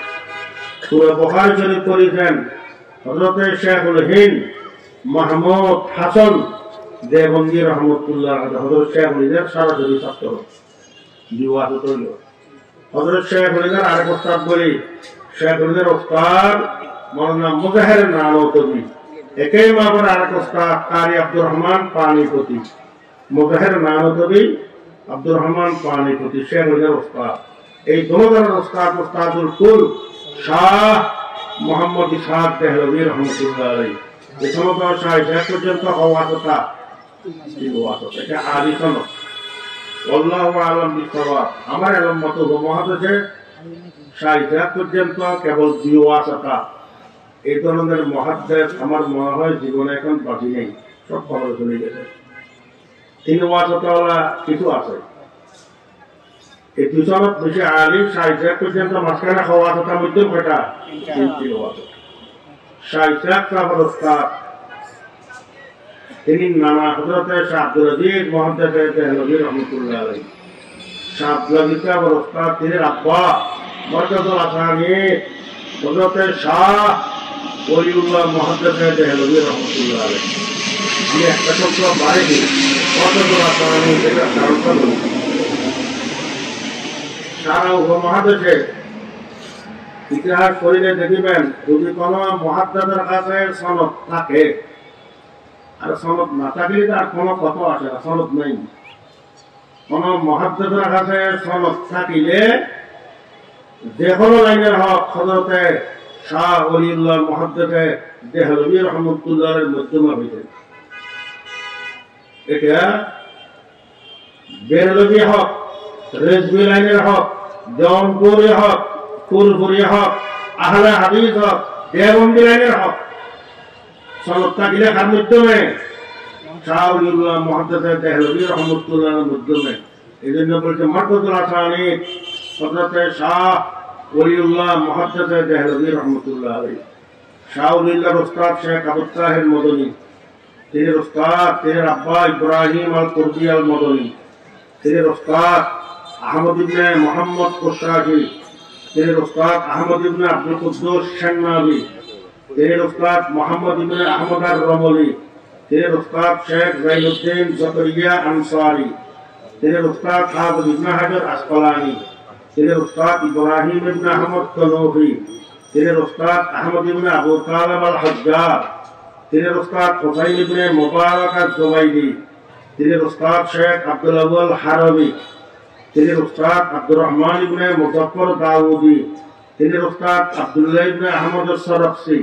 সূরা বুখারী শরীফ পড়েছেন। হযরত শেখুল হিন্দ মাহমুদ হাসান দেওবন্দি রহমতুল্লাহ আলাইহি হযরত শেখুল হিন্দের সরাসরি ছাত্র বিওয়াসত হইল। হযরত শেখুল হিন্দের আরেক উস্তাদ বলি। শেখুল হিন্দের উস্তাদ মাওলানা মুজাহির নানতবী, একই মাপের আরেক উস্তাদ কারি আব্দুর রহমান পানিপতি। মুজাহির নানতবী আব্দুর রহমান পানিপতি শেখুল হিন্দের উস্তাদ। এই দুজনের উস্তাদ উস্তাদুল কুল শাহ মোহাম্মদ ইসহাক দেহলভী রহমতুল্লাহ আলাইহি। এই সমস্ত শাহ ইসহাক পর্যন্ত ওয়াসতা এটা আদি সনদ। আল্লাহু আ'লাম বিসওয়াব। আমার ইলম মত মহাদেশে শাহ ইসহাক পর্যন্ত কেবল দুই ওয়াসতা। এই ধরনের মুহাদ্দিস আমার মনে হয় জীবনে এখন বাকি নেই, সব খবর চলে গেছে। 3 ওয়াসতাওয়ালা কিছু আছে। এই দুজনত বেশি আলিম শাহ ইসহাক পর্যন্ত মাঝখানে ওয়াসতার মধ্যে কয়টা? 3 ওয়াসতা। শাহ ইসহাক সাহেবের উস্তাদ তিনি নানা হযরত শাহ আব্দুল আজিজ মুহাদ্দিস দেহলভী রহমতুল্লাহ আলাইহি। শাহ আব্দুল আজিজ সাহেবের উস্তাদ তিনি আব্বা মরকাজুল আসানি হযরত শাহ ওলিউল্লাহ মুহাদ্দিস দেহলভী রহমতুল্লাহ আলাইহি। আমি একটা শব্দ বাড়ি মরকাজুল আসানি এটা কারণটা বলি। সারা উপমহাদেশে ইতিহাস পড়লে দেখিবেন যদি কোনো মুহাদ্দিসের কাছে সনদ থাকে আর সনদ না থাকলে তার কোনো কথা আসে না, সনদ নেই। কোন মুহাদ্দিসের কাছে সনদ থাকিলে যে কোনো লাইনের হক হযরতে শাহ ওলিউল্লাহ মুহাদ্দিসে দেহলভী রাহমাতুল্লাহর মাধ্যমে হইতে। এটা বেরলভী হক, রেজভী লাইনের হক, জৌনপুরি হক, ফুলপুরি হক, আহলে হাদিস হক, দেওবন্দি লাইনের হক সনদ থাকিলে কার মাধ্যমে? শাহ ওলিউল্লাহ মুহাদ্দিসে দেহলভী রাহমাতুল্লাহর মাধ্যমে। এই জন্য বলছে মারফুতুল আসানিদ হযরতে শাহ ওলিউল্লাহ মুহাদ্দিসে দেহলভী রাহমাতুল্লাহ আলাইহি। শাহ ওলিউল্লাহর উস্তাদ শেখ আবু তাহের মদনী, তিনি উস্তাদ, তিনি আব্বা ইব্রাহিম আল কুরদি আল মদনী, তিনি উস্তাদ আহমদ ইবনে মুহাম্মদ কুশাহি, তিনি উস্তাদ আহমদ ইবনে আব্দুল কুদ্দুস শান্নাবি, তিনি উস্তাদ মুহাম্মদ ইবনে আহমদ আর রমলি, তিনি উস্তাদ শেখ জাইনুদ্দিন জাকারিয়া আনসারী, তিনি উস্তাদ হাফিজ ইবনে হাজার আসকালানি, তিনি উস্তাদ ইব্রাহিম ইবনে আহমদ তনূহি, তিনি উস্তাদ আহমদ ইবনে আবু তালেব আল হজ্জার, তিনি উস্তাদ হুসাইন ইবনে মুবারক আজ-জুবাইরি, তিনি উস্তাদ শেখ আব্দুল আউয়াল হারবি, তিনি উস্তাদ আব্দুর রহমান ইবনে মুজাফফর দাউদি, তিনি উস্তাদ আব্দুল্লাহ ইবনে আহমদ আস-সারাফসি,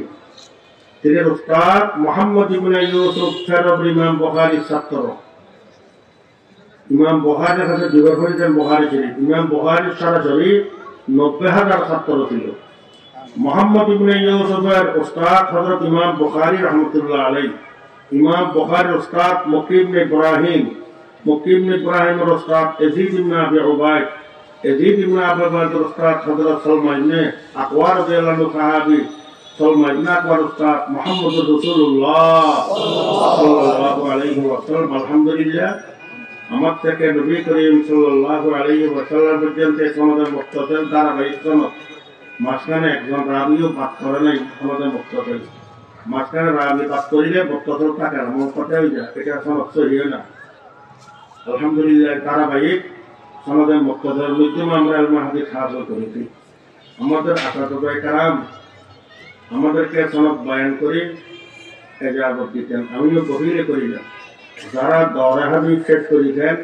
তিনি উস্তাদ মুহাম্মদ ইবনে ইউসুফ ফেরব ইমাম বুখারীর ছাত্র। ইমাম বুখারীর কাছে বিভাগ করেছেন বুখারী শরীফ। ইমাম বুখারীর সারা শরীফ 90,000 ছাত্র ছিল। মুহাম্মদ ইবনে ইউসুফের উস্তাদ হযরত ইমাম বুখারী রাহমাতুল্লাহ আলাইহি। ইমাম বুখারীর উস্তাদ মক্কি ইবনে ইব্রাহিম, মক্কি ইবনে ইব্রাহিমের উস্তাদ ইয়াজিদ ইবনে আবি উবাইদ, ইয়াজিদ ইবনে আবি উবাইদের উস্তাদ হযরত সালমা ইবনে আকওয়া রাদিয়াল্লাহু আনহু সাহাবী, সালমা ইবনে আকওয়ার উস্তাদ মুহাম্মদুর রাসূলুল্লাহ সাল্লাল্লাহু আলাইহি ওয়াসাল্লাম। আলহামদুলিল্লাহ, আমার থেকে নবী করিম সাল্লাল্লাহু আলাইহি ওয়াসাল্লাম পর্যন্ত সনদের মুক্তাসিল ধারাবাহিক সনদ। মাঝখানে একজন রাবিও পাঠ করে নাই সনদের মুক্তাসিল। মাঝখানে রাবি পাঠ করিলে মুক্তাসিল থাকে না, মুনকাতি হয়ে যায়, এটা সনদ সহিহ না। আলহামদুলিল্লাহ, ধারাবাহিক সনদের মুক্তাসিলের মাধ্যমে আমরা ইলমে হাদিস হাসিল করেছি। আমাদের আসাদুল্লাহ কারাম আমাদেরকে সনদ বয়ান করে এজাজত দিতেন, আমিও গভীরে করি না। যারা দওরা হাদিস শেষ করেছেন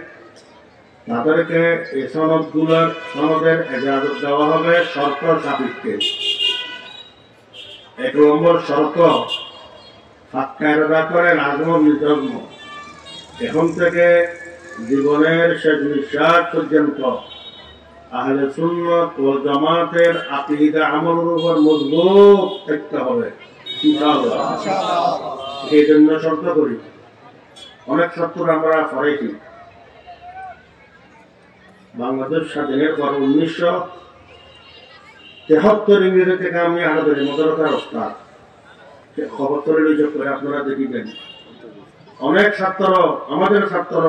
তাদেরকে এই সনদের এজাজত দেওয়া হবে শর্ত সাপেক্ষে। 1 নম্বর শর্ত, ফাক্কায় রোজা করে আজম নিজন্ম, এখন থেকে জীবনের শেষ নিঃশ্বাস পর্যন্ত আহলে সুন্নাত ওয়াল জামাতের আকীদা আমলের উপর মজবুত থাকতে হবে ইনশাআল্লাহ। এই জন্য শর্ত করি। অনেক শর্ত আমরা করেছি। বাংলাদেশ স্বাধীনের পর 1973 ইংরেজি থেকে আমি আলাদা মদরকার ওস্তাদ খবর করে নিযোগ করে আপনারা দেখিবেন। অনেক ছাত্র, আমাদের ছাত্র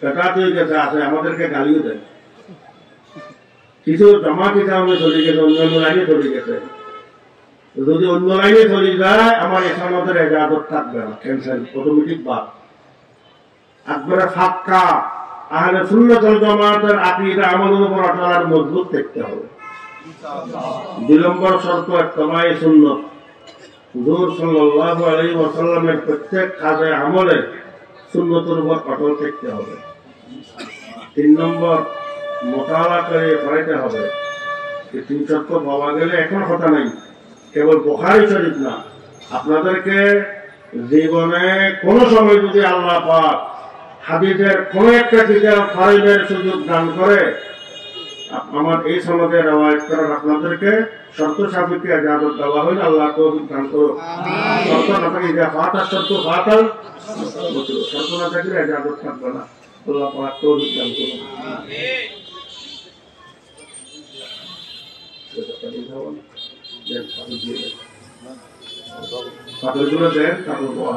পেটাত হয়ে গেছে, আছে আমাদেরকে গালিও দেয়। কিছু জামাত ইসলামে চলে গেছে, অন্যান্য লাইনে চলে গেছে। যদি অন্য লাইনে চলে যায় আমার ইসলামের এজাজত থাকবে না, ক্যান্সেল, অটোমেটিক বাদ। একবারে ফাক্কা আহলে সুন্নাত ওয়াল জামাতের আকীদা আমলের উপর অটল মজবুত থাকতে হবে। 2 নম্বর শর্ত, ইত্তিবায়ে সুন্নাত। হুজুর সাল্লাল্লাহু আলাইহি ওয়াসাল্লামের প্রত্যেক কাজে আমলে সুন্নতের উপর অটল থাকতে হবে। 3 নম্বর, মুতালা করে পড়াইতে হবে। এই 3 শর্ত পাওয়া গেলে এখন কথা নাই, কেবল বুখারী শরীফ না, আপনাদেরকে জীবনে কোনো সময় যদি আল্লাহ পাক হাদিসের কোন একটা কিতাব পড়াইবার সুযোগ দান করে, আমার এই সনদের রওয়ায়াত করার আপনাদেরকে শর্ত সাপেক্ষে ইজাজত দেওয়া হইলে আল্লাহ তৌফিক দান করুন। শর্ত না থাকলে যা ফাতার শর্ত ফাতাল, শর্ত না থাকলে ইজাজত থাকবে না। আল্লাহ পাক তৌফিক দান করুন। পাথরগুলো দেন, তারপর